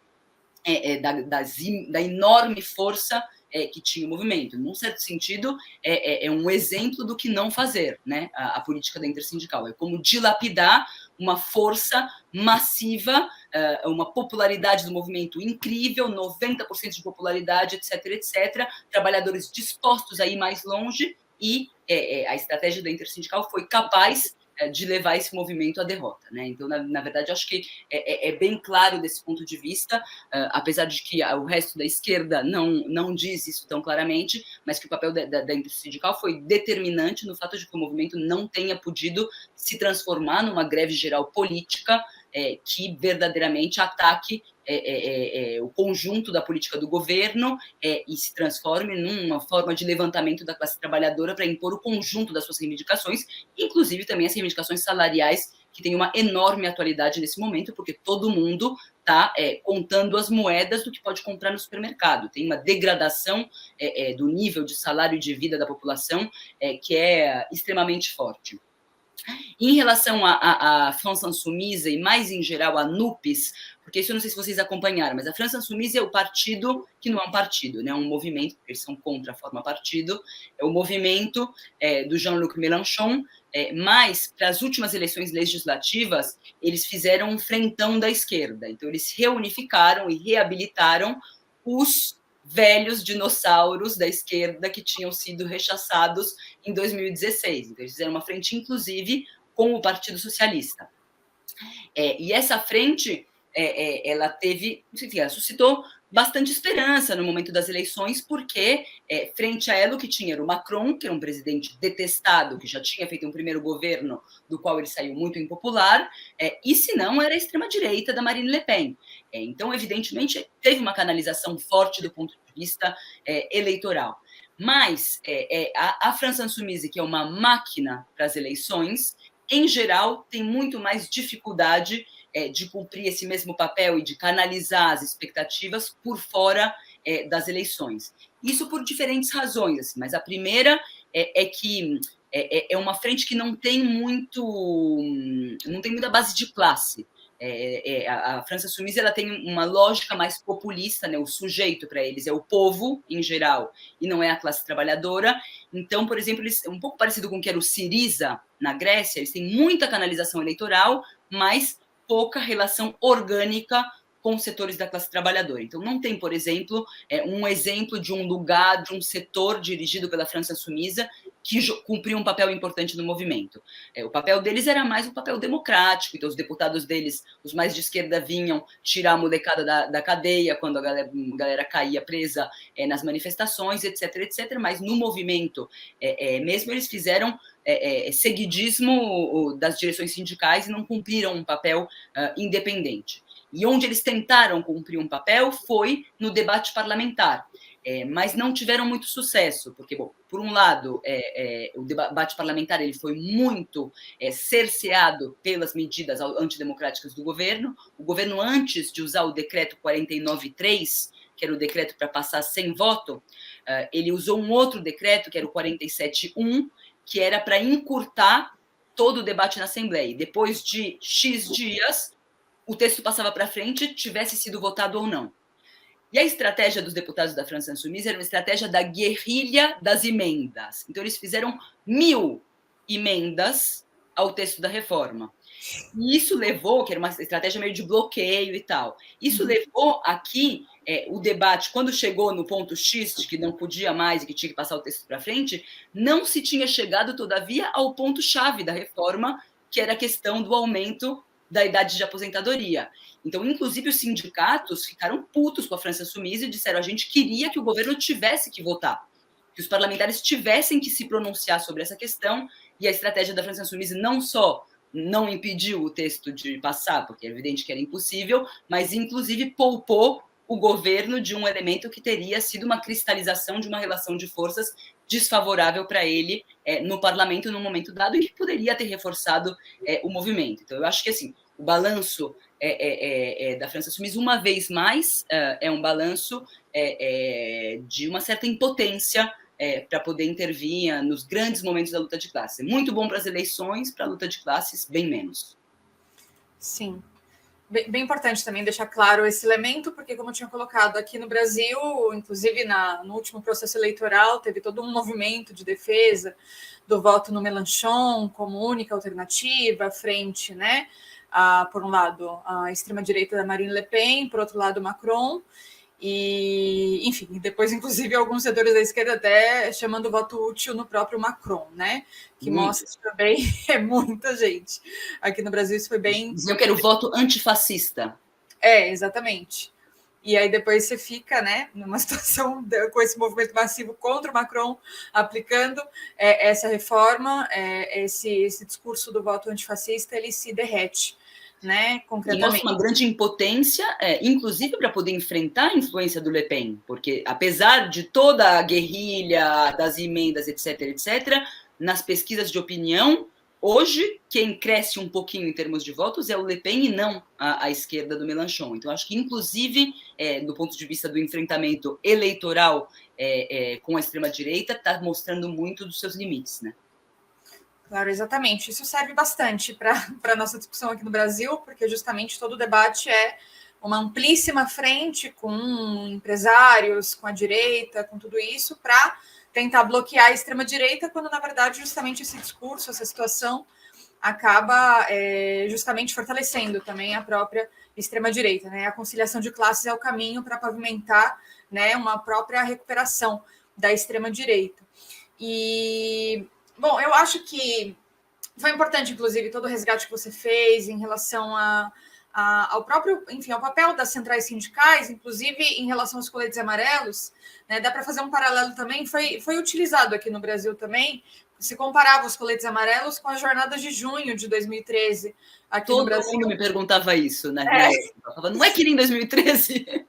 da enorme força que tinha o movimento. Num certo sentido, é um exemplo do que não fazer, né? A política da intersindical. É como dilapidar uma força massiva, uma popularidade do movimento incrível, 90% de popularidade, etc., etc., trabalhadores dispostos a ir mais longe, e a estratégia da intersindical foi capaz de levar esse movimento à derrota, né? Então, na verdade, acho que é bem claro desse ponto de vista, apesar de que o resto da esquerda não diz isso tão claramente, mas que o papel da intersindical foi determinante no fato de que o movimento não tenha podido se transformar numa greve geral política que verdadeiramente ataque o conjunto da política do governo e se transforme numa forma de levantamento da classe trabalhadora para impor o conjunto das suas reivindicações, inclusive também as reivindicações salariais, que têm uma enorme atualidade nesse momento, porque todo mundo está contando as moedas do que pode comprar no supermercado. Tem uma degradação do nível de salário e de vida da população que é extremamente forte. Em relação à France Insoumise e, mais em geral, à NUPES, porque isso eu não sei se vocês acompanharam, mas a France Insoumise é o partido que não é um partido, né? É um movimento, porque eles são contra a forma partido, é o movimento do Jean-Luc Mélenchon, mas, para as últimas eleições legislativas, eles fizeram um frentão da esquerda. Então, eles reunificaram e reabilitaram os velhos dinossauros da esquerda que tinham sido rechaçados em 2016. Então, eles fizeram uma frente, inclusive, com o Partido Socialista. E essa frente, ela teve, enfim, ela suscitou bastante esperança no momento das eleições, porque frente a ela o que tinha era o Macron, que era um presidente detestado, que já tinha feito um primeiro governo do qual ele saiu muito impopular, e se não era a extrema-direita da Marine Le Pen. Então, evidentemente, teve uma canalização forte do ponto de vista eleitoral. Mas a France Insoumise, que é uma máquina para as eleições, em geral, tem muito mais dificuldade de cumprir esse mesmo papel e de canalizar as expectativas por fora das eleições. Isso por diferentes razões, assim, mas a primeira é que é uma frente que não tem muita base de classe. A France Insoumise ela tem uma lógica mais populista, né? O sujeito para eles é o povo, em geral, e não é a classe trabalhadora. Então, por exemplo, eles, um pouco parecido com o que era o Syriza na Grécia, eles têm muita canalização eleitoral, mas pouca relação orgânica com os setores da classe trabalhadora. Então, não tem, por exemplo, um exemplo de um lugar, de um setor dirigido pela France Insoumise que cumpriu um papel importante no movimento. O papel deles era mais um papel democrático, então os deputados deles, os mais de esquerda, vinham tirar a molecada da cadeia quando a galera caía presa nas manifestações, etc., etc., mas no movimento mesmo eles fizeram seguidismo das direções sindicais e não cumpriram um papel independente. E onde eles tentaram cumprir um papel foi no debate parlamentar, mas não tiveram muito sucesso, porque, bom, por um lado, o debate parlamentar ele foi muito cerceado pelas medidas antidemocráticas do governo. O governo, antes de usar o decreto 49.3, que era o decreto para passar sem voto, ele usou um outro decreto, que era o 47.1, que era para encurtar todo o debate na Assembleia. Depois de X dias, o texto passava para frente, tivesse sido votado ou não. E a estratégia dos deputados da France Insoumise era uma estratégia da guerrilha das emendas. Então, eles fizeram 1000 emendas ao texto da reforma. E isso levou, que era uma estratégia meio de bloqueio e tal, isso levou aqui o debate, quando chegou no ponto X, de que não podia mais e que tinha que passar o texto para frente, não se tinha chegado, todavia, ao ponto-chave da reforma, que era a questão do aumento da idade de aposentadoria. Então, inclusive, os sindicatos ficaram putos com a France Insoumise e disseram: a gente queria que o governo tivesse que votar, que os parlamentares tivessem que se pronunciar sobre essa questão, e a estratégia da France Insoumise não só não impediu o texto de passar, porque é evidente que era impossível, mas, inclusive, poupou o governo de um elemento que teria sido uma cristalização de uma relação de forças desfavorável para ele no parlamento num momento dado e que poderia ter reforçado o movimento. Então, eu acho que, assim, o balanço da France Insoumise, uma vez mais, é um balanço de uma certa impotência para poder intervir nos grandes momentos da luta de classe. Muito bom para as eleições, para a luta de classes, bem menos. Sim. bem importante também deixar claro esse elemento, porque, como eu tinha colocado, aqui no Brasil, inclusive no último processo eleitoral, teve todo um movimento de defesa do voto no Mélenchon como única alternativa, frente, né, por um lado, a extrema-direita da Marine Le Pen, por outro lado, Macron, e, enfim, depois, inclusive, alguns setores da esquerda até chamando o voto útil no próprio Macron, né? Que mostra também é muita gente. Aqui no Brasil isso foi bem... Diziam que era o voto antifascista. Exatamente. E aí depois você fica, né, numa situação com esse movimento massivo contra o Macron, aplicando essa reforma, esse discurso do voto antifascista, ele se derrete. Né, e mostra uma grande impotência, inclusive para poder enfrentar a influência do Le Pen, porque apesar de toda a guerrilha, das emendas, etc., nas pesquisas de opinião, hoje quem cresce um pouquinho em termos de votos é o Le Pen e não a esquerda do Mélenchon. Então, acho que, inclusive, do ponto de vista do enfrentamento eleitoral com a extrema-direita, está mostrando muito dos seus limites, né? Claro, exatamente. Isso serve bastante para a nossa discussão aqui no Brasil, porque justamente todo o debate é uma amplíssima frente com empresários, com a direita, com tudo isso, para tentar bloquear a extrema-direita, quando, na verdade, justamente esse discurso, essa situação, acaba justamente fortalecendo também a própria extrema-direita. Né? A conciliação de classes é o caminho para pavimentar, né, uma própria recuperação da extrema-direita. E... Bom, eu acho que foi importante, inclusive, todo o resgate que você fez em relação ao próprio, enfim, ao papel das centrais sindicais, inclusive em relação aos coletes amarelos, né? Dá para fazer um paralelo também, foi utilizado aqui no Brasil também, se comparava os coletes amarelos com as jornadas de junho de 2013 aqui no Brasil. Todo mundo me perguntava isso, né? Não é que nem em 2013?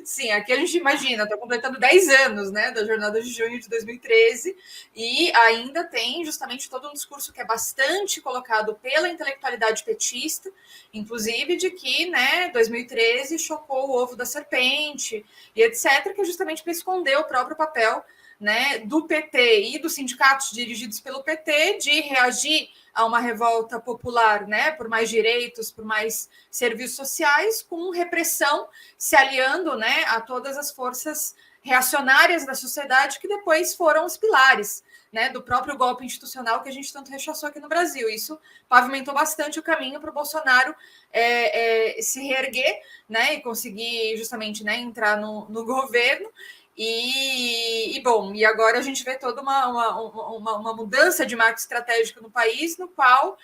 Sim, aqui a gente imagina, está completando 10 anos, né, da jornada de junho de 2013, e ainda tem justamente todo um discurso que é bastante colocado pela intelectualidade petista, inclusive de que, né, 2013 chocou o ovo da serpente, e etc., que é justamente para esconder o próprio papel, né, do PT e dos sindicatos dirigidos pelo PT de reagir a uma revolta popular, né, por mais direitos, por mais serviços sociais, com repressão, se aliando, né, a todas as forças reacionárias da sociedade que depois foram os pilares, né, do próprio golpe institucional que a gente tanto rechaçou aqui no Brasil. Isso pavimentou bastante o caminho para o Bolsonaro se reerguer, né, e conseguir justamente, né, entrar no governo. Bom, e agora a gente vê toda uma mudança de marco estratégico no país, no qual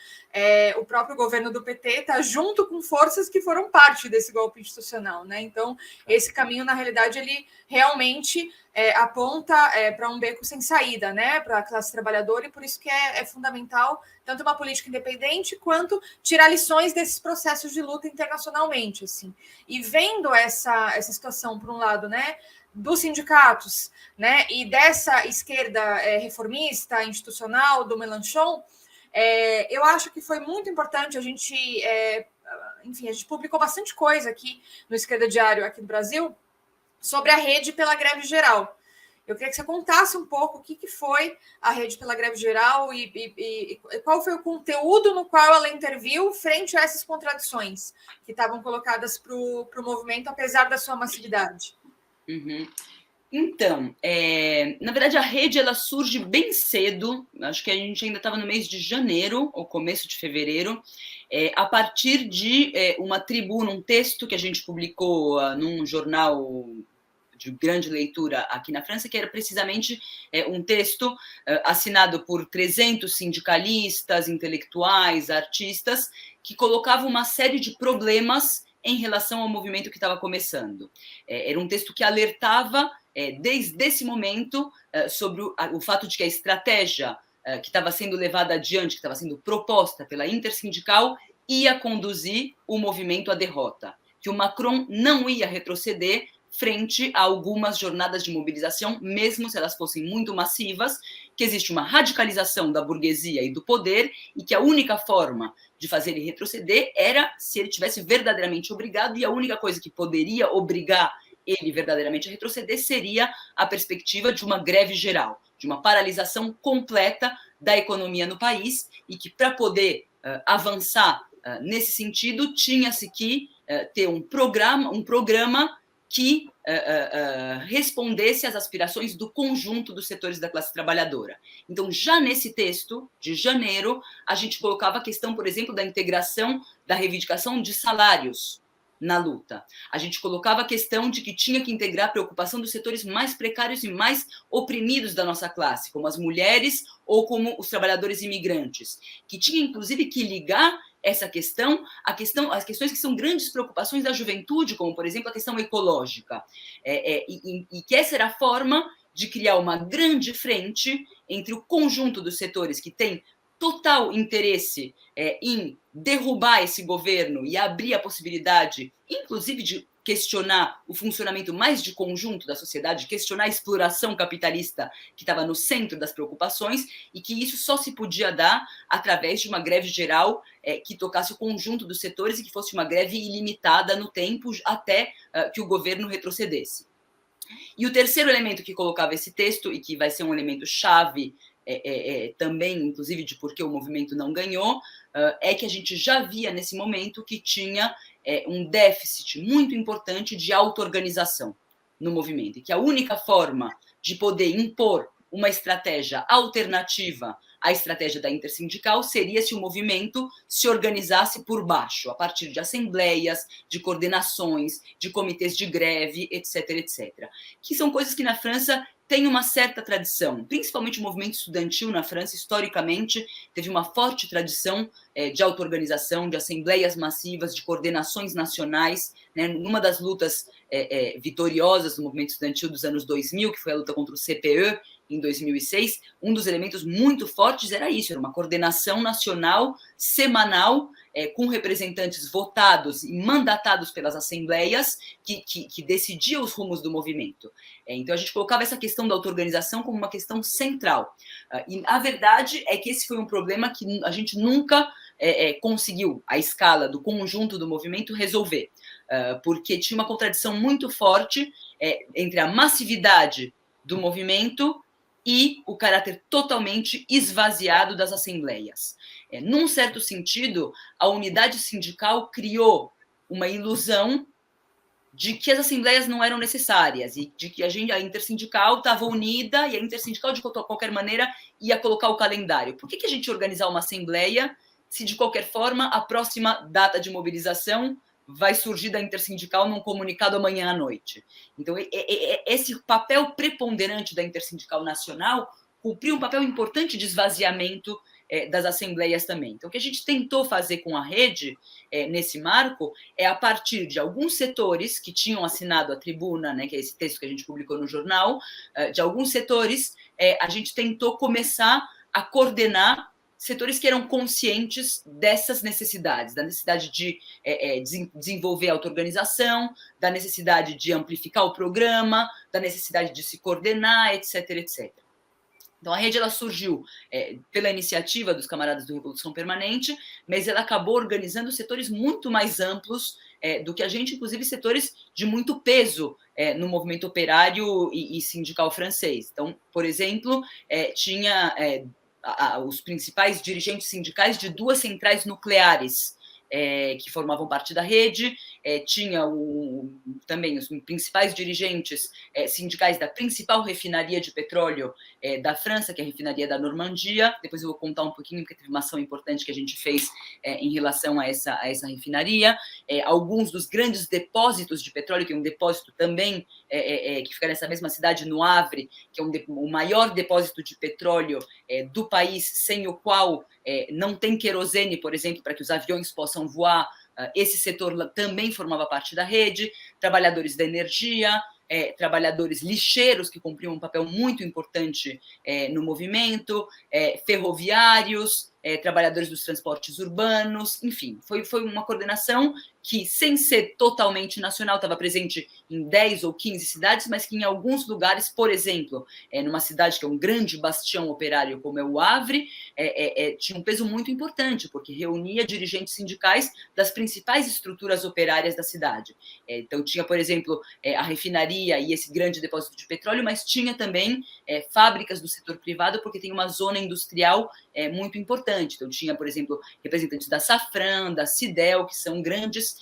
o próprio governo do PT está junto com forças que foram parte desse golpe institucional, né? Então, esse caminho, na realidade, ele realmente aponta para um beco sem saída, né? Para a classe trabalhadora, e por isso que é fundamental tanto uma política independente quanto tirar lições desses processos de luta internacionalmente, assim. E vendo essa situação, por um lado, né, dos sindicatos, né, e dessa esquerda reformista, institucional, do Mélenchon, eu acho que foi muito importante a gente, enfim, a gente publicou bastante coisa aqui no Esquerda Diário, aqui no Brasil, sobre a Rede pela Greve Geral. Eu queria que você contasse um pouco o que foi a Rede pela Greve Geral e qual foi o conteúdo no qual ela interviu frente a essas contradições que estavam colocadas para o movimento, apesar da sua massividade. Uhum. Então, na verdade, a rede ela surge bem cedo, acho que a gente ainda estava no mês de janeiro, ou começo de fevereiro, a partir de uma tribuna, um texto que a gente publicou num jornal de grande leitura aqui na França, que era precisamente um texto assinado por 300 sindicalistas, intelectuais, artistas, que colocava uma série de problemas em relação ao movimento que estava começando. Era um texto que alertava, desde esse momento, sobre o fato de que a estratégia que estava sendo levada adiante, que estava sendo proposta pela Intersindical, ia conduzir o movimento à derrota, que o Macron não ia retroceder frente a algumas jornadas de mobilização, mesmo se elas fossem muito massivas, que existe uma radicalização da burguesia e do poder, e que a única forma de fazer ele retroceder era se ele tivesse verdadeiramente obrigado, e a única coisa que poderia obrigar ele verdadeiramente a retroceder seria a perspectiva de uma greve geral, de uma paralisação completa da economia no país, e que para poder avançar Nesse sentido, tinha-se que ter um programa que respondesse às aspirações do conjunto dos setores da classe trabalhadora. Então, já nesse texto de janeiro, a gente colocava a questão, por exemplo, da integração da reivindicação de salários na luta. A gente colocava a questão de que tinha que integrar a preocupação dos setores mais precários e mais oprimidos da nossa classe, como as mulheres ou como os trabalhadores imigrantes, que tinha, inclusive, que ligar essa questão, as questões que são grandes preocupações da juventude, como, por exemplo, a questão ecológica, e que essa era a forma de criar uma grande frente entre o conjunto dos setores que tem total interesse em derrubar esse governo e abrir a possibilidade, inclusive, de questionar o funcionamento mais de conjunto da sociedade, questionar a exploração capitalista que estava no centro das preocupações, e que isso só se podia dar através de uma greve geral que tocasse o conjunto dos setores e que fosse uma greve ilimitada no tempo até que o governo retrocedesse. E o terceiro elemento que colocava esse texto, e que vai ser um elemento chave também, inclusive, de por que o movimento não ganhou, é que a gente já via nesse momento que tinha um déficit muito importante de auto-organização no movimento, e que a única forma de poder impor uma estratégia alternativa à estratégia da intersindical seria se o movimento se organizasse por baixo, a partir de assembleias, de coordenações, de comitês de greve, etc., etc. Que são coisas que na França tem uma certa tradição, principalmente o movimento estudantil na França, historicamente, teve uma forte tradição de auto-organização, de assembleias massivas, de coordenações nacionais, né? Numa das lutas vitoriosas do movimento estudantil dos anos 2000, que foi a luta contra o CPE, em 2006, um dos elementos muito fortes era isso, era uma coordenação nacional, semanal, com representantes votados e mandatados pelas assembleias, que decidia os rumos do movimento. Então, a gente colocava essa questão da auto-organização como uma questão central. E a verdade é que esse foi um problema que a gente nunca conseguiu, à escala do conjunto do movimento, resolver, porque tinha uma contradição muito forte entre a massividade do movimento e o caráter totalmente esvaziado das assembleias. Num certo sentido, a unidade sindical criou uma ilusão de que as assembleias não eram necessárias e de que a intersindical estava unida e a intersindical, de qualquer maneira, ia colocar o calendário. Por que a gente organizar uma assembleia se, de qualquer forma, a próxima data de mobilização vai surgir da intersindical num comunicado amanhã à noite? Então, esse papel preponderante da intersindical nacional cumpriu um papel importante de esvaziamento das assembleias também. Então, o que a gente tentou fazer com a rede, nesse marco, é a partir de alguns setores que tinham assinado a tribuna, né, que é esse texto que a gente publicou no jornal, de alguns setores, a gente tentou começar a coordenar setores que eram conscientes dessas necessidades, da necessidade de desenvolver a auto-organização, da necessidade de amplificar o programa, da necessidade de se coordenar, etc., etc. Então, a rede ela surgiu pela iniciativa dos camaradas do Revolução Permanente, mas ela acabou organizando setores muito mais amplos do que a gente, inclusive setores de muito peso no movimento operário e sindical francês. Então, por exemplo, tinha os principais dirigentes sindicais de duas centrais nucleares que formavam parte da rede, tinha também os principais dirigentes sindicais da principal refinaria de petróleo da França, que é a refinaria da Normandia. Depois eu vou contar um pouquinho, porque teve uma ação importante que a gente fez em relação a essa refinaria. Alguns dos grandes depósitos de petróleo, que é um depósito também que fica nessa mesma cidade, no Havre, que é o maior depósito de petróleo do país, sem o qual não tem querosene, por exemplo, para que os aviões possam voar. Esse setor também formava parte da rede, trabalhadores da energia, trabalhadores lixeiros, que cumpriam um papel muito importante no movimento, ferroviários, trabalhadores dos transportes urbanos, enfim, foi uma coordenação que, sem ser totalmente nacional, estava presente em 10 ou 15 cidades, mas que em alguns lugares, por exemplo, numa cidade que é um grande bastião operário como é o Havre, tinha um peso muito importante, porque reunia dirigentes sindicais das principais estruturas operárias da cidade. Então, tinha, por exemplo, a refinaria e esse grande depósito de petróleo, mas tinha também fábricas do setor privado, porque tem uma zona industrial muito importante. Então, tinha, por exemplo, representantes da Safran, da Sidel, que são grandes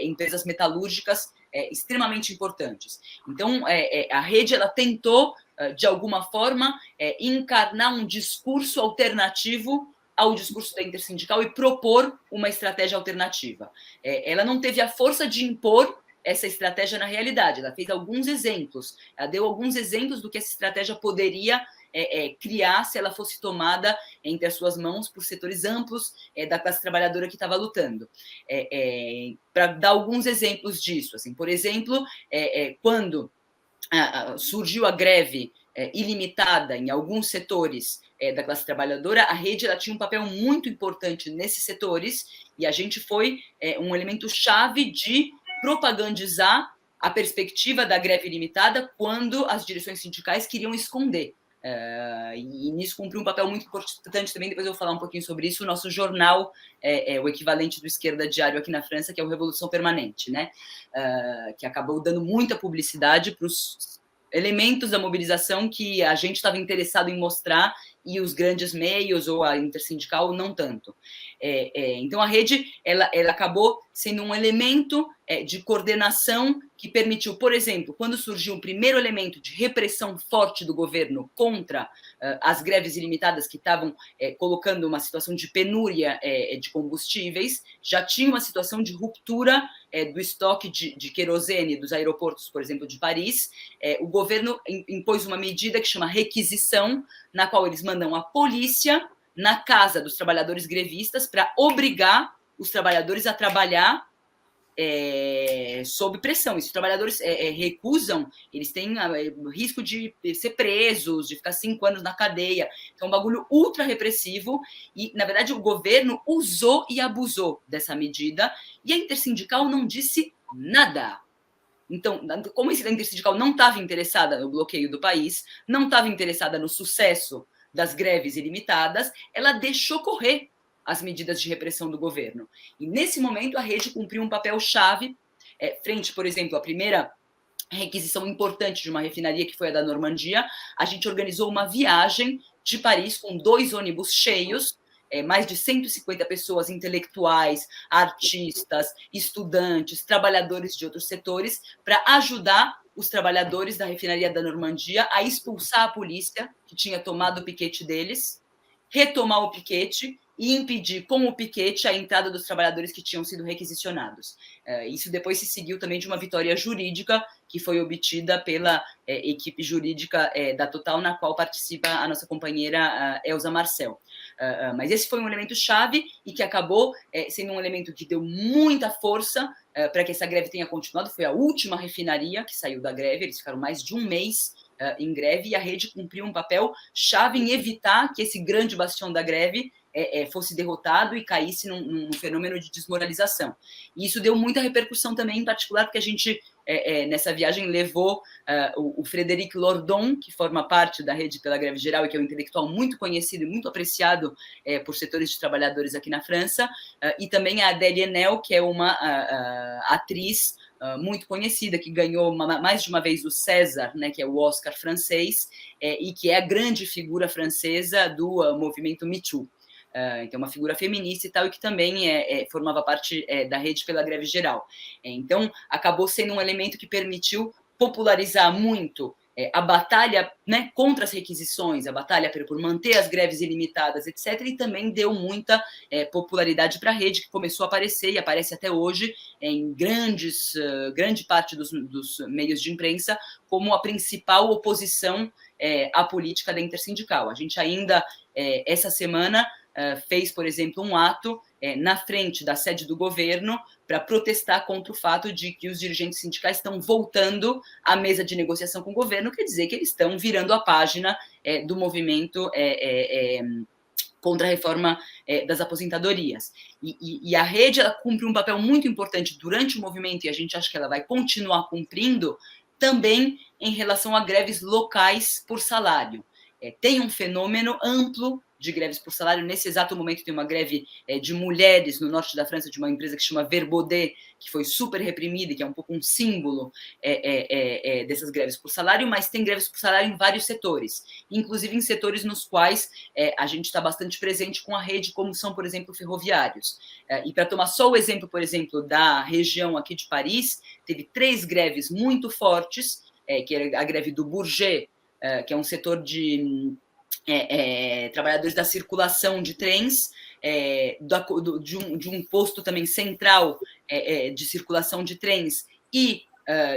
empresas metalúrgicas extremamente importantes. Então, a rede ela tentou, de alguma forma, encarnar um discurso alternativo ao discurso da intersindical e propor uma estratégia alternativa. Ela não teve a força de impor essa estratégia na realidade, ela fez alguns exemplos, ela deu alguns exemplos do que essa estratégia poderia criar se ela fosse tomada entre as suas mãos por setores amplos da classe trabalhadora que estava lutando. Para dar alguns exemplos disso, assim, por exemplo, quando surgiu a greve ilimitada em alguns setores da classe trabalhadora, a rede ela tinha um papel muito importante nesses setores e a gente foi um elemento chave de propagandizar a perspectiva da greve ilimitada quando as direções sindicais queriam esconder. E nisso cumpriu um papel muito importante também, depois eu vou falar um pouquinho sobre isso, o nosso jornal, o equivalente do Esquerda Diário aqui na França, que é o Revolução Permanente, né? Que acabou dando muita publicidade para os elementos da mobilização que a gente estava interessado em mostrar e os grandes meios ou a intersindical não tanto. Então, a rede ela acabou sendo um elemento de coordenação que permitiu, por exemplo, quando surgiu o primeiro elemento de repressão forte do governo contra as greves ilimitadas que estavam colocando uma situação de penúria de combustíveis, já tinha uma situação de ruptura do estoque de querosene dos aeroportos, por exemplo, de Paris. O governo impôs uma medida que chama requisição, na qual eles mandam a polícia na casa dos trabalhadores grevistas para obrigar os trabalhadores a trabalhar sob pressão. E se os trabalhadores recusam, eles têm risco de ser presos, de ficar 5 anos na cadeia. Então, é um bagulho ultra repressivo e, na verdade, o governo usou e abusou dessa medida e a intersindical não disse nada. Então, como a intersindical não estava interessada no bloqueio do país, não estava interessada no sucesso das greves ilimitadas, ela deixou correr as medidas de repressão do governo. E, nesse momento, a rede cumpriu um papel-chave frente, por exemplo, à primeira requisição importante de uma refinaria, que foi a da Normandia. A gente organizou uma viagem de Paris com 2 ônibus cheios, mais de 150 pessoas intelectuais, artistas, estudantes, trabalhadores de outros setores, para ajudar os trabalhadores da refinaria da Normandia a expulsar a polícia, que tinha tomado o piquete deles, retomar o piquete e impedir com o piquete a entrada dos trabalhadores que tinham sido requisicionados. Isso depois se seguiu também de uma vitória jurídica que foi obtida pela equipe jurídica da Total, na qual participa a nossa companheira Elza Marcel. Mas esse foi um elemento chave e que acabou sendo um elemento que deu muita força para que essa greve tenha continuado. Foi a última refinaria que saiu da greve, eles ficaram mais de um mês em greve e a rede cumpriu um papel chave em evitar que esse grande bastião da greve fosse derrotado e caísse num fenômeno de desmoralização. E isso deu muita repercussão também, em particular, porque a gente, nessa viagem, levou o Frédéric Lordon, que forma parte da Rede pela Greve Geral e que é um intelectual muito conhecido e muito apreciado por setores de trabalhadores aqui na França, e também a Adèle Haenel, que é uma atriz muito conhecida, que ganhou mais de uma vez o César, né, que é o Oscar francês, e que é a grande figura francesa do movimento Me Too. Então, uma figura feminista e tal, e que também formava parte da Rede pela Greve Geral. Então, acabou sendo um elemento que permitiu popularizar muito a batalha, né, contra as requisições, a batalha por manter as greves ilimitadas, etc., e também deu muita popularidade para a rede, que começou a aparecer e aparece até hoje em grande parte dos meios de imprensa como a principal oposição à política da intersindical. A gente ainda, essa semana, fez, por exemplo, um ato na frente da sede do governo para protestar contra o fato de que os dirigentes sindicais estão voltando à mesa de negociação com o governo, quer dizer que eles estão virando a página do movimento contra a reforma das aposentadorias. E a rede, ela cumpre um papel muito importante durante o movimento, e a gente acha que ela vai continuar cumprindo, também em relação a greves locais por salário. Tem um fenômeno amplo de greves por salário. Nesse exato momento tem uma greve de mulheres no norte da França, de uma empresa que se chama Verbaudet, que foi super reprimida e que é um pouco um símbolo dessas greves por salário, mas tem greves por salário em vários setores, inclusive em setores nos quais a gente está bastante presente com a rede, como são, por exemplo, ferroviários. E para tomar só o exemplo, por exemplo, da região aqui de Paris, teve 3 greves muito fortes, que era a greve do Bourget, que é um setor de trabalhadores da circulação de trens, de um posto também central de circulação de trens e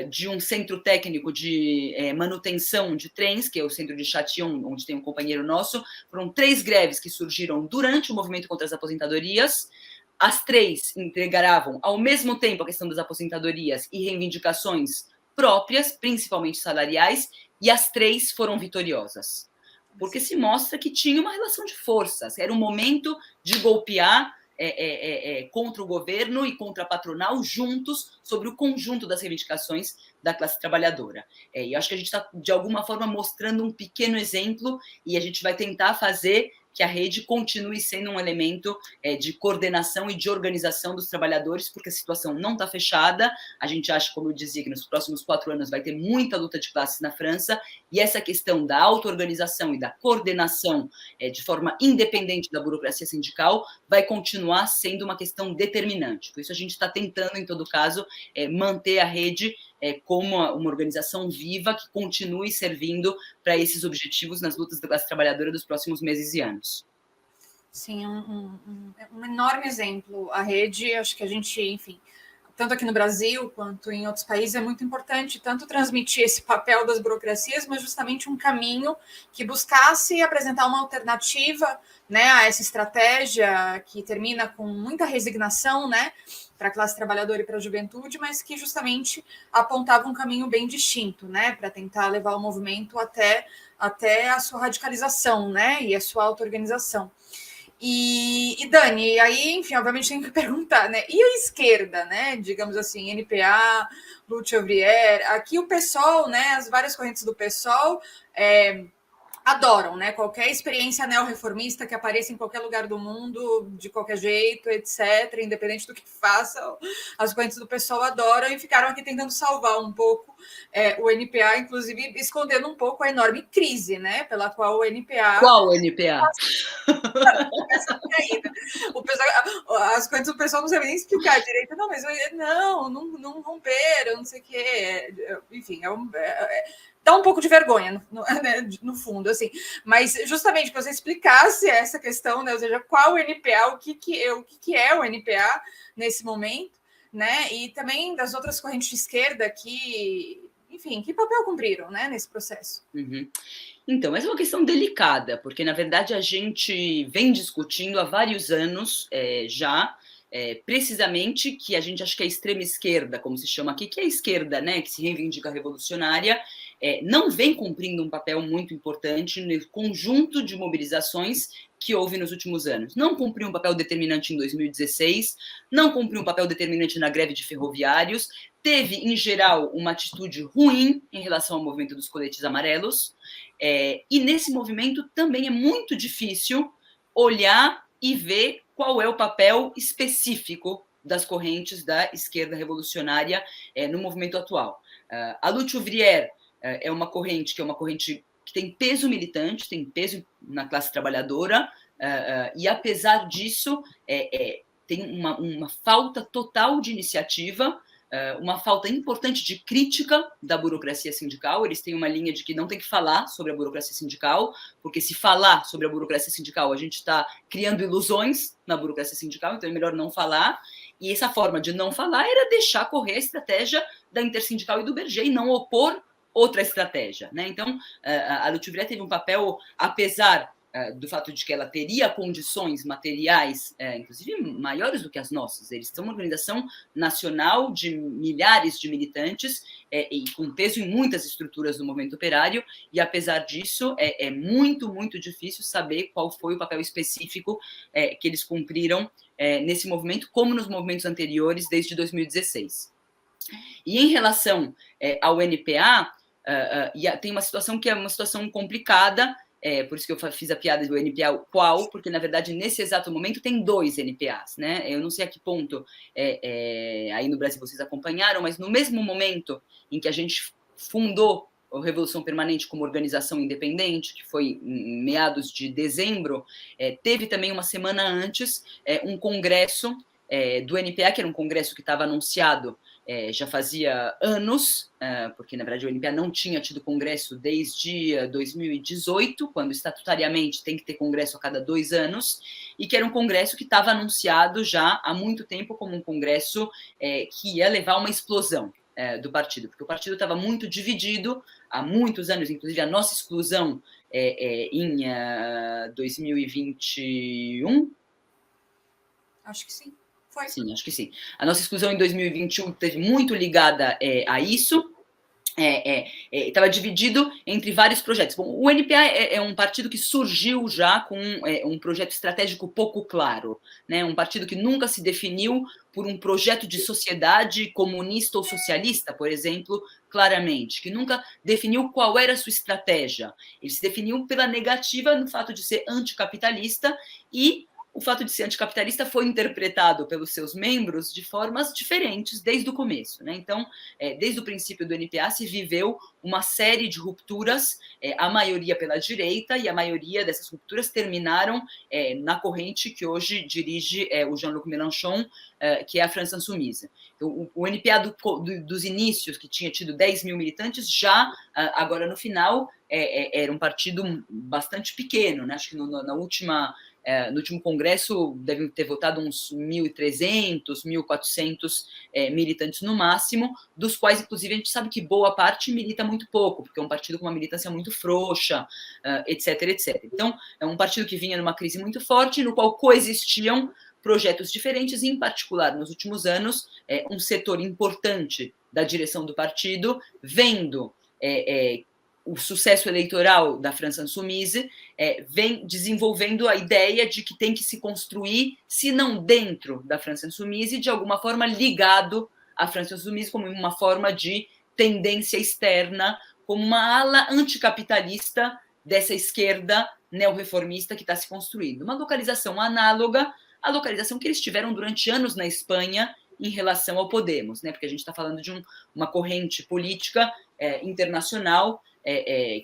de um centro técnico de manutenção de trens, que é o centro de Châtillon, onde tem um companheiro nosso. Foram 3 greves que surgiram durante o movimento contra as aposentadorias. As 3 integravam ao mesmo tempo a questão das aposentadorias e reivindicações próprias, principalmente salariais, e as 3 foram vitoriosas, porque se mostra que tinha uma relação de forças, era um momento de golpear contra o governo e contra a patronal juntos sobre o conjunto das reivindicações da classe trabalhadora. E acho que a gente está, de alguma forma, mostrando um pequeno exemplo, e a gente vai tentar fazer que a rede continue sendo um elemento de coordenação e de organização dos trabalhadores, porque a situação não está fechada. A gente acha, como eu dizia, que nos próximos 4 anos vai ter muita luta de classes na França, e essa questão da auto-organização e da coordenação de forma independente da burocracia sindical vai continuar sendo uma questão determinante. Por isso a gente está tentando, em todo caso, manter a rede como uma organização viva que continue servindo para esses objetivos nas lutas da classe trabalhadora dos próximos meses e anos. Sim, um enorme exemplo. A rede, acho que a gente, enfim, tanto aqui no Brasil quanto em outros países, é muito importante tanto transmitir esse papel das burocracias, mas justamente um caminho que buscasse apresentar uma alternativa, né, a essa estratégia que termina com muita resignação, né, para a classe trabalhadora e para a juventude, mas que justamente apontava um caminho bem distinto, né, para tentar levar o movimento até a sua radicalização, né, e a sua auto-organização. E Dani, aí, enfim, obviamente tem que perguntar, né? E a esquerda, né? Digamos assim, NPA, Lucha Ouvrière, aqui o PSOL, né? As várias correntes do PSOL adoram, né? Qualquer experiência neorreformista que apareça em qualquer lugar do mundo, de qualquer jeito, etc., independente do que façam, as correntes do PSOL adoram e ficaram aqui tentando salvar um pouco o NPA, inclusive escondendo um pouco a enorme crise, né? Pela qual o NPA... Qual o NPA? O pessoal, as coisas do pessoal não sabem nem explicar direito. Não, mas não romperam, não sei o quê. Enfim, dá um pouco de vergonha, no fundo, assim. Mas justamente para você explicasse essa questão, né? Ou seja, qual o NPA, o que é o NPA nesse momento, né? E também das outras correntes de esquerda que, enfim, que papel cumpriram, né, nesse processo? Uhum. Então, essa é uma questão delicada, porque, na verdade, a gente vem discutindo há vários anos já, precisamente que a gente acha que a extrema esquerda, como se chama aqui, que é a esquerda, né, que se reivindica revolucionária, não vem cumprindo um papel muito importante no conjunto de mobilizações que houve nos últimos anos. Não cumpriu um papel determinante em 2016, não cumpriu um papel determinante na greve de ferroviários, teve, em geral, uma atitude ruim em relação ao movimento dos coletes amarelos, e nesse movimento também é muito difícil olhar e ver qual é o papel específico das correntes da esquerda revolucionária no movimento atual. A Lucha Ouvrière é uma corrente que tem peso militante, tem peso na classe trabalhadora, e apesar disso, tem uma falta total de iniciativa, uma falta importante de crítica da burocracia sindical. Eles têm uma linha de que não tem que falar sobre a burocracia sindical, porque se falar sobre a burocracia sindical, a gente está criando ilusões na burocracia sindical, então é melhor não falar. E essa forma de não falar era deixar correr a estratégia da Intersindical e do Berger e não opor outra estratégia, né? Então, a Lucha Ouvrière teve um papel, apesar do fato de que ela teria condições materiais, inclusive maiores do que as nossas. Eles são uma organização nacional de milhares de militantes e com peso em muitas estruturas do movimento operário, e apesar disso, é muito, muito difícil saber qual foi o papel específico que eles cumpriram nesse movimento, como nos movimentos anteriores, desde 2016. E em relação ao NPA, tem uma situação que é uma situação complicada, por isso que eu fiz a piada do NPA qual, porque, na verdade, nesse exato momento tem 2 NPAs, né? Eu não sei a que ponto aí no Brasil vocês acompanharam, mas no mesmo momento em que a gente fundou a Revolução Permanente como organização independente, que foi em meados de dezembro, teve também uma semana antes um congresso do NPA, que era um congresso que estava anunciado já fazia anos, porque, na verdade, o NPA não tinha tido congresso desde 2018, quando estatutariamente tem que ter congresso a cada 2 anos, e que era um congresso que estava anunciado já há muito tempo como um congresso que ia levar a uma explosão do partido, porque o partido estava muito dividido há muitos anos, inclusive a nossa exclusão em 2021. Acho que sim. Foi. Sim, acho que sim. A nossa exclusão em 2021 teve muito ligada a isso. Estava dividido entre vários projetos. Bom, o NPA é um partido que surgiu já com um projeto estratégico pouco claro, né? Um partido que nunca se definiu por um projeto de sociedade comunista ou socialista, por exemplo, claramente, que nunca definiu qual era a sua estratégia. Ele se definiu pela negativa no fato de ser anticapitalista, e o fato de ser anticapitalista foi interpretado pelos seus membros de formas diferentes desde o começo, né? Então, desde o princípio do NPA se viveu uma série de rupturas, a maioria pela direita, e a maioria dessas rupturas terminaram na corrente que hoje dirige o Jean-Luc Mélenchon, que é a France Insoumise. Então, o NPA dos inícios, que tinha tido 10 mil militantes, já agora no final era um partido bastante pequeno, né? Acho que no último congresso devem ter votado uns 1.300, 1.400 militantes no máximo, dos quais, inclusive, a gente sabe que boa parte milita muito pouco, porque é um partido com uma militância muito frouxa, etc, etc. Então, é um partido que vinha numa crise muito forte, no qual coexistiam projetos diferentes, e, em particular, nos últimos anos, um setor importante da direção do partido, vendo o sucesso eleitoral da France Insoumise, vem desenvolvendo a ideia de que tem que se construir, se não dentro da France Insoumise, de alguma forma ligado à France Insoumise, como uma forma de tendência externa, como uma ala anticapitalista dessa esquerda neorreformista que está se construindo. Uma localização análoga à localização que eles tiveram durante anos na Espanha em relação ao Podemos, né? Porque a gente está falando de uma corrente política internacional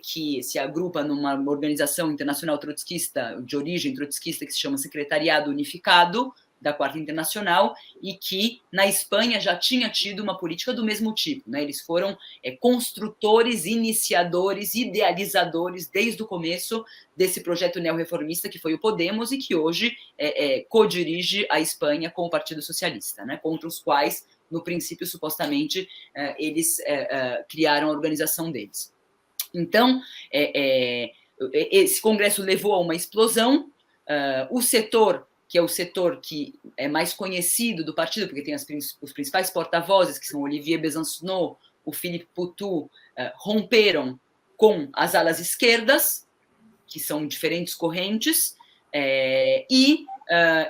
que se agrupa numa organização internacional trotskista, de origem trotskista, que se chama Secretariado Unificado da Quarta Internacional, e que na Espanha já tinha tido uma política do mesmo tipo, né? Eles foram construtores, iniciadores, idealizadores desde o começo desse projeto neorreformista que foi o Podemos, e que hoje co-dirige a Espanha com o Partido Socialista, né? Contra os quais, no princípio, supostamente, eles criaram a organização deles. Então, esse congresso levou a uma explosão. O setor, que é o setor que é mais conhecido do partido, porque tem os principais porta-vozes, que são Olivier Besancenot, o Philippe Poutou, romperam com as alas esquerdas, que são diferentes correntes, e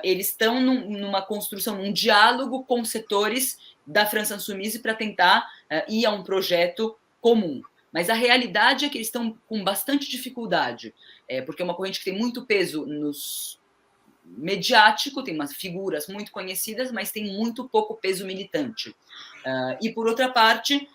eles estão numa construção, num diálogo com setores da France Insoumise para tentar ir a um projeto comum. Mas a realidade é que eles estão com bastante dificuldade, porque é uma corrente que tem muito peso nos mediático, tem umas figuras muito conhecidas, mas tem muito pouco peso militante. E, por outra parte,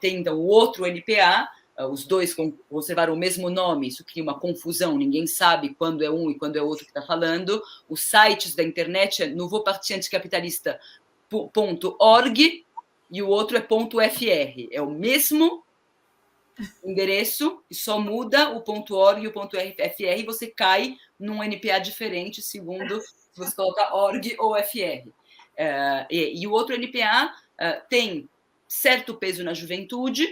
tem então, o outro NPA, os dois conservaram o mesmo nome, isso cria uma confusão, ninguém sabe quando é um e quando é outro que está falando. Os sites da internet é Nouveau Parti Anticapitalista.org e o outro é .fr, é o mesmo endereço, e só muda o .org e o .fr, e você cai num NPA diferente, segundo se você coloca org ou fr. E o outro NPA tem certo peso na juventude,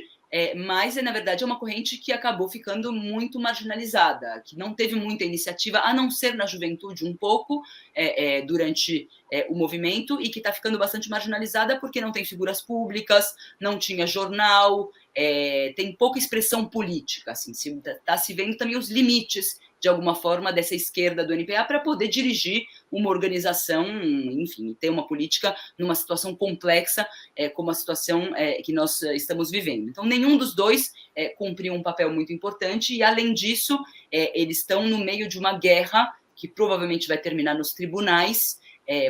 mas, na verdade, é uma corrente que acabou ficando muito marginalizada, que não teve muita iniciativa, a não ser na juventude um pouco, durante o movimento, e que está ficando bastante marginalizada porque não tem figuras públicas, não tinha jornal, tem pouca expressão política, assim, está se vendo também os limites, de alguma forma, dessa esquerda do NPA para poder dirigir uma organização, enfim, ter uma política numa situação complexa, como a situação que nós estamos vivendo. Então, nenhum dos dois cumpriu um papel muito importante, e, além disso, eles estão no meio de uma guerra que provavelmente vai terminar nos tribunais,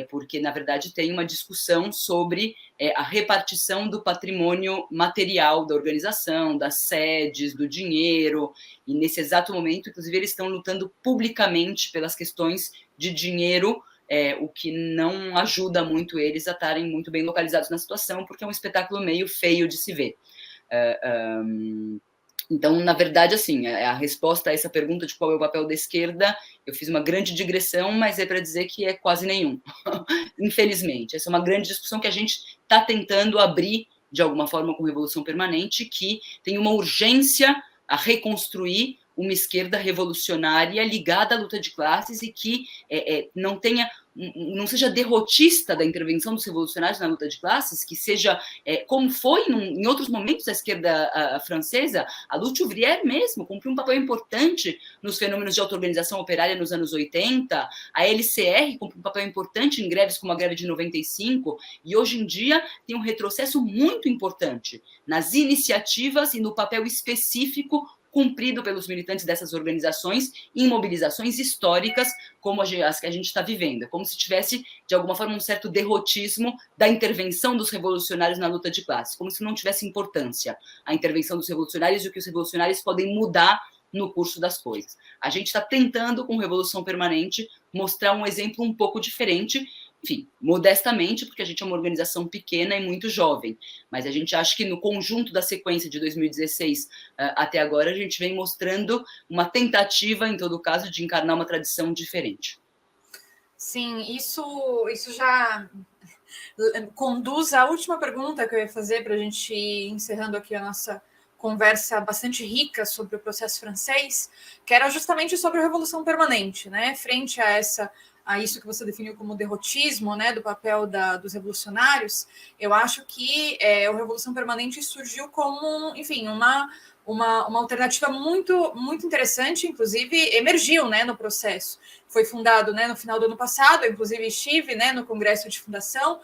porque, na verdade, tem uma discussão sobre a repartição do patrimônio material da organização, das sedes, do dinheiro, e nesse exato momento, inclusive, eles estão lutando publicamente pelas questões de dinheiro, o que não ajuda muito eles a estarem muito bem localizados na situação, porque é um espetáculo meio feio de se ver. Então, na verdade, assim, a resposta a essa pergunta de qual é o papel da esquerda, eu fiz uma grande digressão, mas é para dizer que é quase nenhum, infelizmente. Essa é uma grande discussão que a gente está tentando abrir, de alguma forma, com Revolução Permanente, que tem uma urgência a reconstruir uma esquerda revolucionária ligada à luta de classes e que não seja derrotista da intervenção dos revolucionários na luta de classes, que seja, como foi em outros momentos da esquerda francesa, a lutte ouvrière mesmo, cumpriu um papel importante nos fenômenos de auto-organização operária nos anos 80, a LCR cumpriu um papel importante em greves como a greve de 95, e hoje em dia tem um retrocesso muito importante nas iniciativas e no papel específico cumprido pelos militantes dessas organizações em mobilizações históricas como as que a gente está vivendo, como se tivesse, de alguma forma, um certo derrotismo da intervenção dos revolucionários na luta de classes, como se não tivesse importância a intervenção dos revolucionários e o que os revolucionários podem mudar no curso das coisas. A gente está tentando, com Revolução Permanente, mostrar um exemplo um pouco diferente, enfim, modestamente, porque a gente é uma organização pequena e muito jovem, mas a gente acha que no conjunto da sequência de 2016 até agora, a gente vem mostrando uma tentativa, em todo caso, de encarnar uma tradição diferente. Sim, isso já conduz à última pergunta que eu ia fazer para a gente ir encerrando aqui a nossa conversa bastante rica sobre o processo francês, que era justamente sobre a Revolução Permanente, né? Frente a isso que você definiu como derrotismo, né, do papel dos revolucionários, eu acho que a Revolução Permanente surgiu como, enfim, uma alternativa muito, muito interessante, inclusive emergiu, né, no processo. Foi fundado, né, no final do ano passado, eu, inclusive estive, né, no congresso de fundação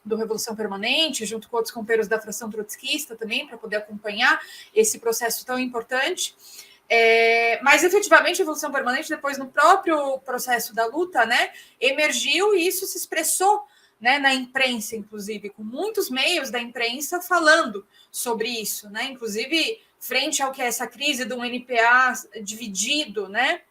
do Revolução Permanente, junto com outros companheiros da fração trotskista também, para poder acompanhar esse processo tão importante. Mas efetivamente a Revolução Permanente, depois no próprio processo da luta, né, emergiu, e isso se expressou, né, na imprensa, inclusive, com muitos meios da imprensa falando sobre isso, né, inclusive frente ao que é essa crise do NPA dividido, né,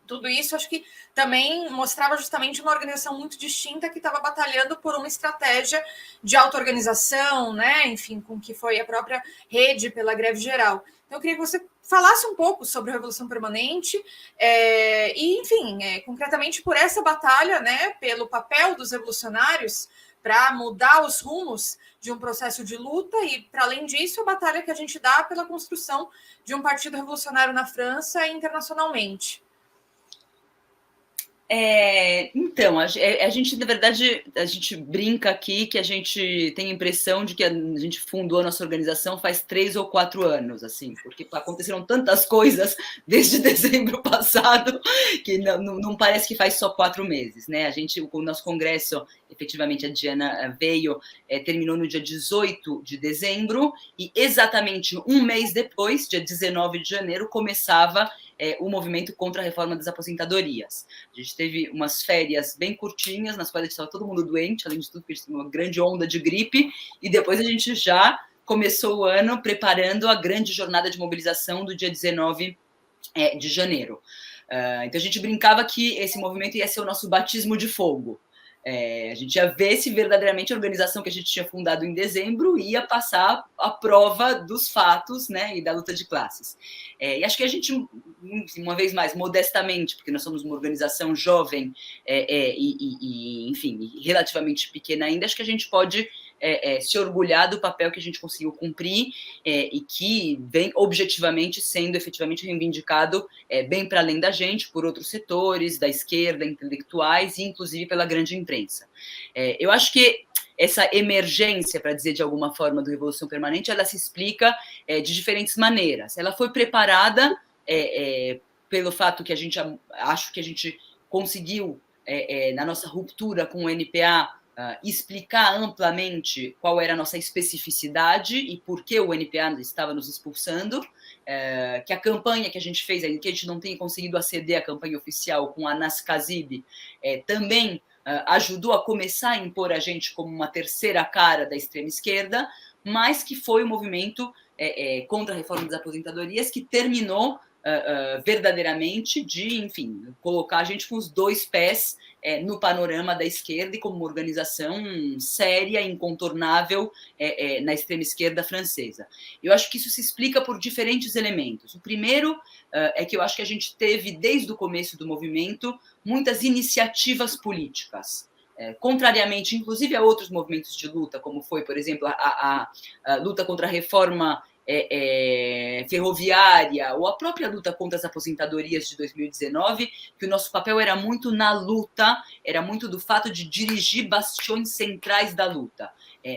tudo isso acho que também mostrava justamente uma organização muito distinta que estava batalhando por uma estratégia de auto-organização, né, enfim, com que foi a própria rede pela greve geral. Então, eu queria que você falasse um pouco sobre a Revolução Permanente e, enfim, concretamente por essa batalha, né, pelo papel dos revolucionários para mudar os rumos de um processo de luta e, para além disso, a batalha que a gente dá pela construção de um partido revolucionário na França e internacionalmente. Então, a gente, na verdade, a gente brinca aqui que a gente tem a impressão de que a gente fundou a nossa organização faz 3 ou 4 anos, assim, porque aconteceram tantas coisas desde dezembro passado que não parece que faz só 4 meses, né? O nosso congresso, efetivamente, a Diana veio, terminou no dia 18 de dezembro e exatamente um mês depois, dia 19 de janeiro, começava o movimento contra a reforma das aposentadorias. A gente teve umas férias bem curtinhas, nas quais a gente estava todo mundo doente, além de tudo, porque a gente teve uma grande onda de gripe, e depois a gente já começou o ano preparando a grande jornada de mobilização do dia 19 de janeiro. Então a gente brincava que esse movimento ia ser o nosso batismo de fogo. A gente ia ver se verdadeiramente a organização que a gente tinha fundado em dezembro ia passar a prova dos fatos, né, e da luta de classes. E acho que a gente, uma vez mais, modestamente, porque nós somos uma organização jovem enfim, relativamente pequena ainda, acho que a gente pode se orgulhar do papel que a gente conseguiu cumprir e que vem objetivamente sendo efetivamente reivindicado bem para além da gente, por outros setores, da esquerda, intelectuais e inclusive pela grande imprensa. Eu acho que essa emergência, para dizer de alguma forma, do Revolução Permanente, ela se explica de diferentes maneiras. Ela foi preparada pelo fato que acho que a gente conseguiu, na nossa ruptura com o NPA, explicar amplamente qual era a nossa especificidade e por que o NPA estava nos expulsando, que a campanha que a gente fez, que a gente não tenha conseguido aceder à campanha oficial com a Anas Kazib, também ajudou a começar a impor a gente como uma terceira cara da extrema esquerda, mas que foi o movimento contra a reforma das aposentadorias que terminou verdadeiramente de, enfim, colocar a gente com os dois pés no panorama da esquerda e como uma organização séria, incontornável na extrema esquerda francesa. Eu acho que isso se explica por diferentes elementos. O primeiro é que eu acho que a gente teve, desde o começo do movimento, muitas iniciativas políticas. Contrariamente, inclusive, a outros movimentos de luta, como foi, por exemplo, a luta contra a reforma ferroviária, ou a própria luta contra as aposentadorias de 2019, que o nosso papel era muito na luta, era muito do fato de dirigir bastiões centrais da luta.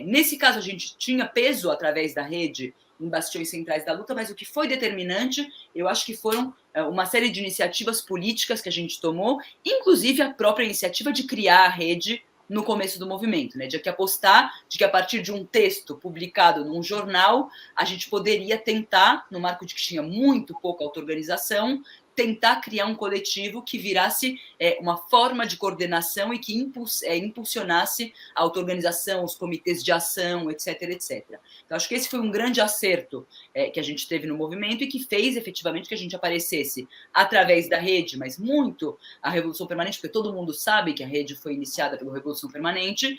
Nesse caso, a gente tinha peso através da rede em bastiões centrais da luta, mas o que foi determinante, eu acho que foram uma série de iniciativas políticas que a gente tomou, inclusive a própria iniciativa de criar a rede no começo do movimento, né, de que apostar de que a partir de um texto publicado num jornal, a gente poderia tentar, no marco de que tinha muito pouca auto-organização, tentar criar um coletivo que virasse uma forma de coordenação e que impulsionasse a auto-organização, os comitês de ação, etc, etc. Então, acho que esse foi um grande acerto que a gente teve no movimento e que fez, efetivamente, que a gente aparecesse através da rede, mas muito a Revolução Permanente, porque todo mundo sabe que a rede foi iniciada pela Revolução Permanente,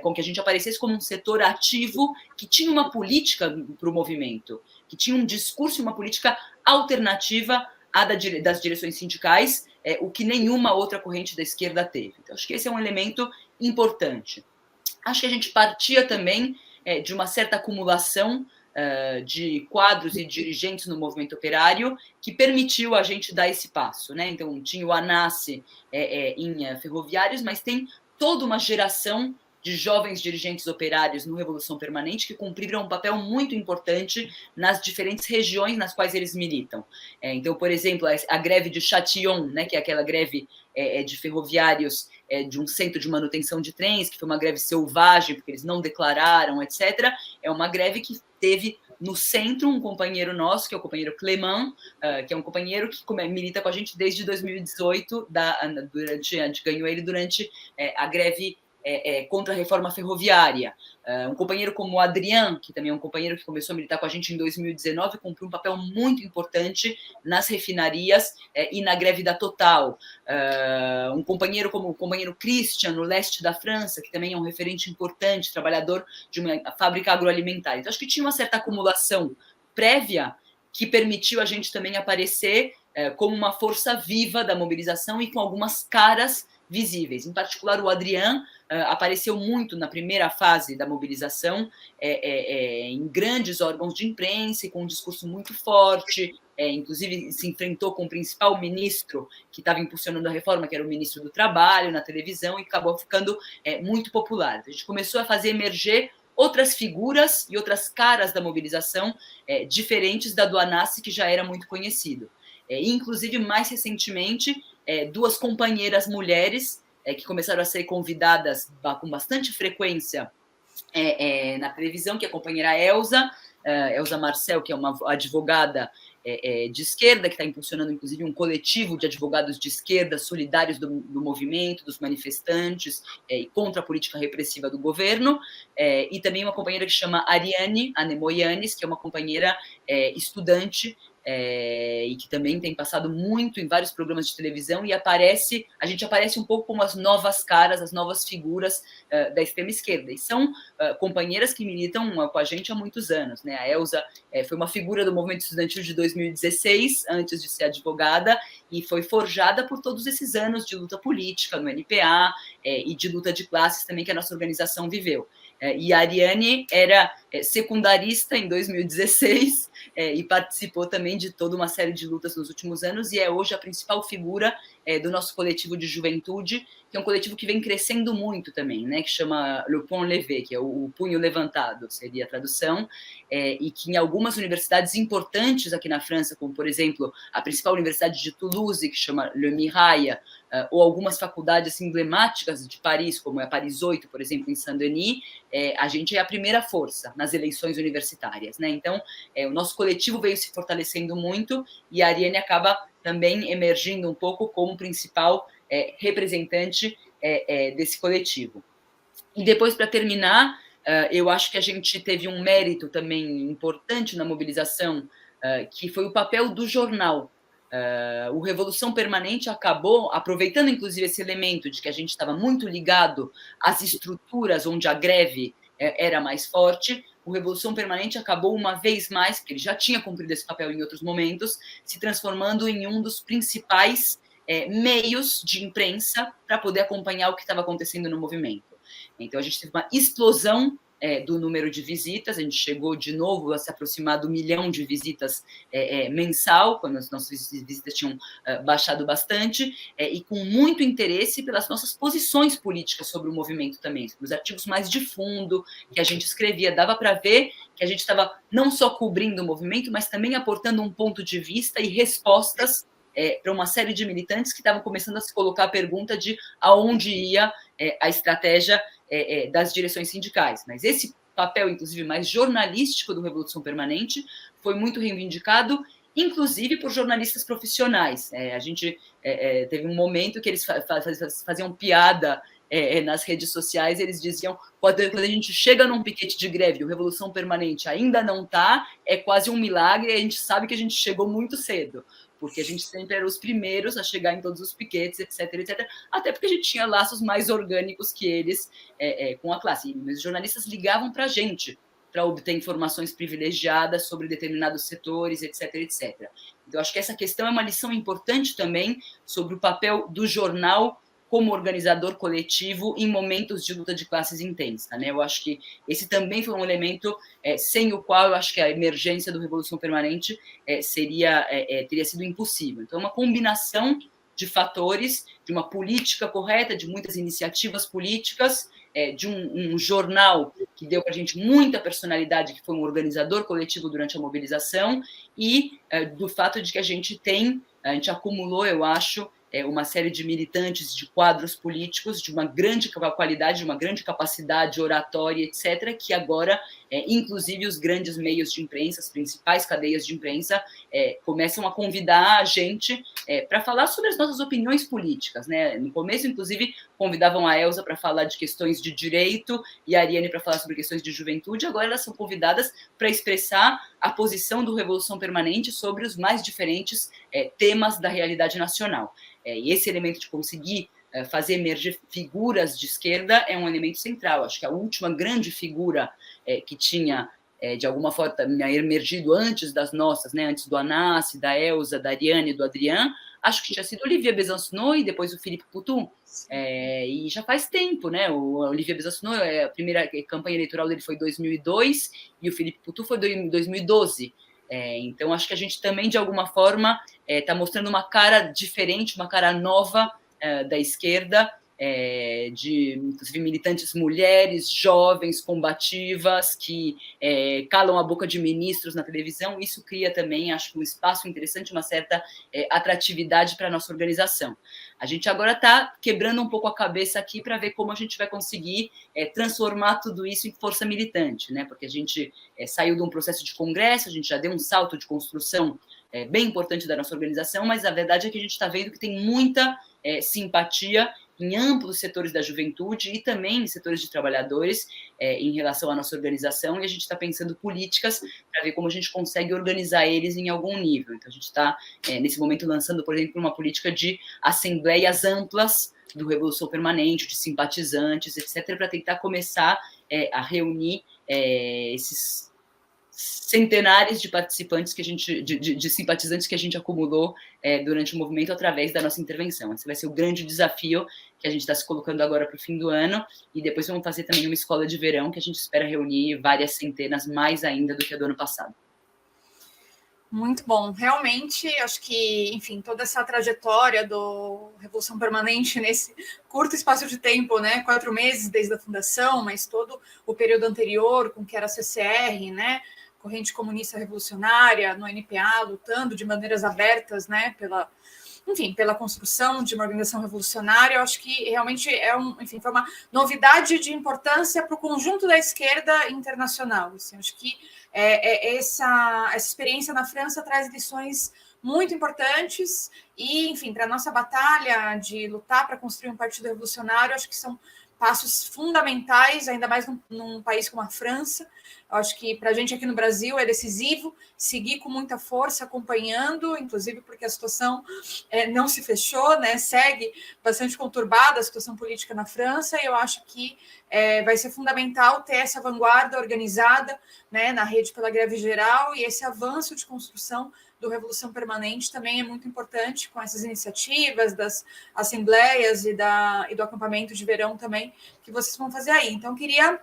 com que a gente aparecesse como um setor ativo que tinha uma política para o movimento, que tinha um discurso e uma política alternativa das direções sindicais, o que nenhuma outra corrente da esquerda teve. Então, acho que esse é um elemento importante. Acho que a gente partia também de uma certa acumulação de quadros e dirigentes no movimento operário que permitiu a gente dar esse passo, né? Então, tinha o ANASE em ferroviários, mas tem toda uma geração de jovens dirigentes operários no Revolução Permanente que cumpriram um papel muito importante nas diferentes regiões nas quais eles militam. Então, por exemplo, a greve de Châtillon, né, que é aquela greve de ferroviários de um centro de manutenção de trens, que foi uma greve selvagem, porque eles não declararam, etc., é uma greve que teve no centro um companheiro nosso, que é o companheiro Clément, que é um companheiro que milita com a gente desde 2018, a gente ganhou ele durante a greve contra a reforma ferroviária. Um companheiro como o Adrien, que também é um companheiro que começou a militar com a gente em 2019, cumpriu um papel muito importante nas refinarias e na greve da Total. Um companheiro como o companheiro Christian, no leste da França, que também é um referente importante, trabalhador de uma fábrica agroalimentar. Então, acho que tinha uma certa acumulação prévia que permitiu a gente também aparecer como uma força viva da mobilização e com algumas caras visíveis. Em particular, o Adrien apareceu muito na primeira fase da mobilização, em grandes órgãos de imprensa e com um discurso muito forte, inclusive se enfrentou com o principal ministro que estava impulsionando a reforma, que era o ministro do Trabalho, na televisão, e acabou ficando muito popular. A gente começou a fazer emerger outras figuras e outras caras da mobilização diferentes da do ANASE, que já era muito conhecido. Inclusive, mais recentemente, duas companheiras mulheres que começaram a ser convidadas com bastante frequência na televisão, que é a companheira Elza Marcel, que é uma advogada de esquerda, que está impulsionando, inclusive, um coletivo de advogados de esquerda solidários do movimento, dos manifestantes, e contra a política repressiva do governo, e também uma companheira que chama Ariane Anemoyanes, que é uma companheira estudante, e que também tem passado muito em vários programas de televisão, e a gente aparece um pouco como as novas caras, as novas figuras da extrema esquerda, e são companheiras que militam com a gente há muitos anos, né? A Elza foi uma figura do movimento estudantil de 2016, antes de ser advogada, e foi forjada por todos esses anos de luta política no NPA e de luta de classes também que a nossa organização viveu. E a Ariane era secundarista em 2016 e participou também de toda uma série de lutas nos últimos anos e é hoje a principal figura do nosso coletivo de juventude, que é um coletivo que vem crescendo muito também, né, que chama Le Point Levé, que é o punho levantado, seria a tradução, e que em algumas universidades importantes aqui na França, como, por exemplo, a principal universidade de Toulouse, que chama Le Mirail, ou algumas faculdades emblemáticas de Paris, como a Paris 8, por exemplo, em Saint-Denis, a gente é a primeira força nas eleições universitárias, né? Então, o nosso coletivo veio se fortalecendo muito e a Ariane acaba também emergindo um pouco como principal representante desse coletivo. E depois, para terminar, eu acho que a gente teve um mérito também importante na mobilização, que foi o papel do jornal. O Revolução Permanente acabou, aproveitando inclusive esse elemento de que a gente estava muito ligado às estruturas onde a greve era mais forte, o Revolução Permanente acabou uma vez mais, porque ele já tinha cumprido esse papel em outros momentos, se transformando em um dos principais meios de imprensa para poder acompanhar o que estava acontecendo no movimento. Então, a gente teve uma explosão do número de visitas, a gente chegou de novo a se aproximar do 1 milhão de visitas mensal, quando as nossas visitas tinham baixado bastante, e com muito interesse pelas nossas posições políticas sobre o movimento também, sobre os artigos mais de fundo que a gente escrevia, dava para ver que a gente estava não só cobrindo o movimento, mas também aportando um ponto de vista e respostas para uma série de militantes que estavam começando a se colocar a pergunta de aonde ia a estratégia das direções sindicais. Mas esse papel, inclusive, mais jornalístico do Revolução Permanente foi muito reivindicado, inclusive por jornalistas profissionais. A gente teve um momento que eles faziam piada nas redes sociais, eles diziam, quando a gente chega num piquete de greve, o Revolução Permanente ainda não está, é quase um milagre, e a gente sabe que a gente chegou muito cedo, porque a gente sempre era os primeiros a chegar em todos os piquetes, etc, etc, até porque a gente tinha laços mais orgânicos que eles com a classe. E os jornalistas ligavam para a gente para obter informações privilegiadas sobre determinados setores, etc, etc. Então, acho que essa questão é uma lição importante também sobre o papel do jornal como organizador coletivo em momentos de luta de classes intensa, né? Eu acho que esse também foi um elemento sem o qual eu acho que a emergência do Revolução Permanente teria sido impossível. Então, uma combinação de fatores, de uma política correta, de muitas iniciativas políticas, de um jornal que deu para a gente muita personalidade, que foi um organizador coletivo durante a mobilização, e do fato de que a gente acumulou, eu acho, uma série de militantes, de quadros políticos, de uma grande qualidade, de uma grande capacidade oratória, etc., que agora, inclusive os grandes meios de imprensa, as principais cadeias de imprensa, começam a convidar a gente para falar sobre as nossas opiniões políticas, né? No começo, inclusive, convidavam a Elza para falar de questões de direito e a Ariane para falar sobre questões de juventude, agora elas são convidadas para expressar a posição do Revolução Permanente sobre os mais diferentes temas da realidade nacional. E esse elemento de conseguir fazer emergir figuras de esquerda é um elemento central. Acho que a última grande figura que tinha, de alguma forma, emergido antes das nossas, né, antes do Anas, da Elza, da Ariane e do Adrien, acho que tinha sido Olivier Besancenot e depois o Philippe Poutou. E já faz tempo, né? O Olivier Besancenot, a primeira campanha eleitoral dele foi em 2002 e o Philippe Poutou foi em 2012. Então, acho que a gente também, de alguma forma, está mostrando uma cara diferente, uma cara nova da esquerda, de inclusive militantes mulheres, jovens, combativas, que calam a boca de ministros na televisão. Isso cria também, acho que um espaço interessante, uma certa atratividade para a nossa organização. A gente agora está quebrando um pouco a cabeça aqui para ver como a gente vai conseguir transformar tudo isso em força militante, né? Porque a gente saiu de um processo de congresso, a gente já deu um salto de construção bem importante da nossa organização, mas a verdade é que a gente está vendo que tem muita simpatia em amplos setores da juventude e também em setores de trabalhadores em relação à nossa organização, e a gente está pensando políticas para ver como a gente consegue organizar eles em algum nível. Então, a gente está, nesse momento, lançando, por exemplo, uma política de assembleias amplas do Revolução Permanente, de simpatizantes, etc., para tentar começar a reunir centenares de participantes que a gente, de simpatizantes que a gente acumulou durante o movimento através da nossa intervenção. Esse vai ser o grande desafio que a gente está se colocando agora para o fim do ano, e depois vamos fazer também uma escola de verão que a gente espera reunir várias centenas, mais ainda do que a do ano passado. Muito bom. Realmente, acho que, enfim, toda essa trajetória do Revolução Permanente nesse curto espaço de tempo, né, 4 meses desde a fundação, mas todo o período anterior, com que era a CCR, né, Corrente Comunista Revolucionária, no NPA, lutando de maneiras abertas, né, pela construção de uma organização revolucionária, eu acho que realmente foi uma novidade de importância para o conjunto da esquerda internacional. Assim, acho que essa experiência na França traz lições muito importantes e, enfim, para a nossa batalha de lutar para construir um partido revolucionário, acho que são passos fundamentais, ainda mais num país como a França. Eu acho que para a gente aqui no Brasil é decisivo seguir com muita força, acompanhando, inclusive porque a situação não se fechou, né? Segue bastante conturbada a situação política na França, e eu acho que vai ser fundamental ter essa vanguarda organizada, né, na Rede pela Greve Geral, e esse avanço de construção do Revolução Permanente também é muito importante, com essas iniciativas das assembleias e do acampamento de verão também, que vocês vão fazer aí. Então, eu queria,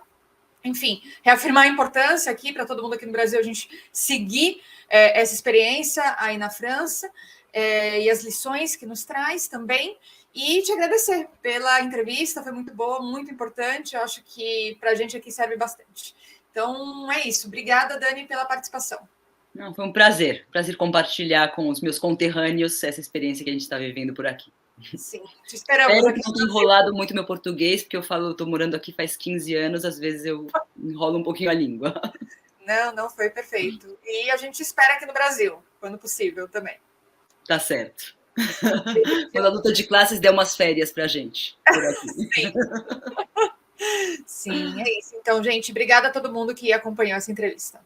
enfim, reafirmar a importância aqui para todo mundo aqui no Brasil, a gente seguir essa experiência aí na França e as lições que nos traz também, e te agradecer pela entrevista, foi muito boa, muito importante, eu acho que para a gente aqui serve bastante. Então, é isso. Obrigada, Dani, pela participação. Não, foi um prazer compartilhar com os meus conterrâneos essa experiência que a gente está vivendo por aqui. Sim, te esperamos. Espero que não tenha enrolado muito meu português, porque eu estou morando aqui faz 15 anos, às vezes eu enrolo um pouquinho a língua. Não, foi perfeito. E a gente espera aqui no Brasil, quando possível também. Tá certo. Quando a luta de classes der umas férias pra gente. Por aqui. Sim. Sim, é isso. Então, gente, obrigada a todo mundo que acompanhou essa entrevista.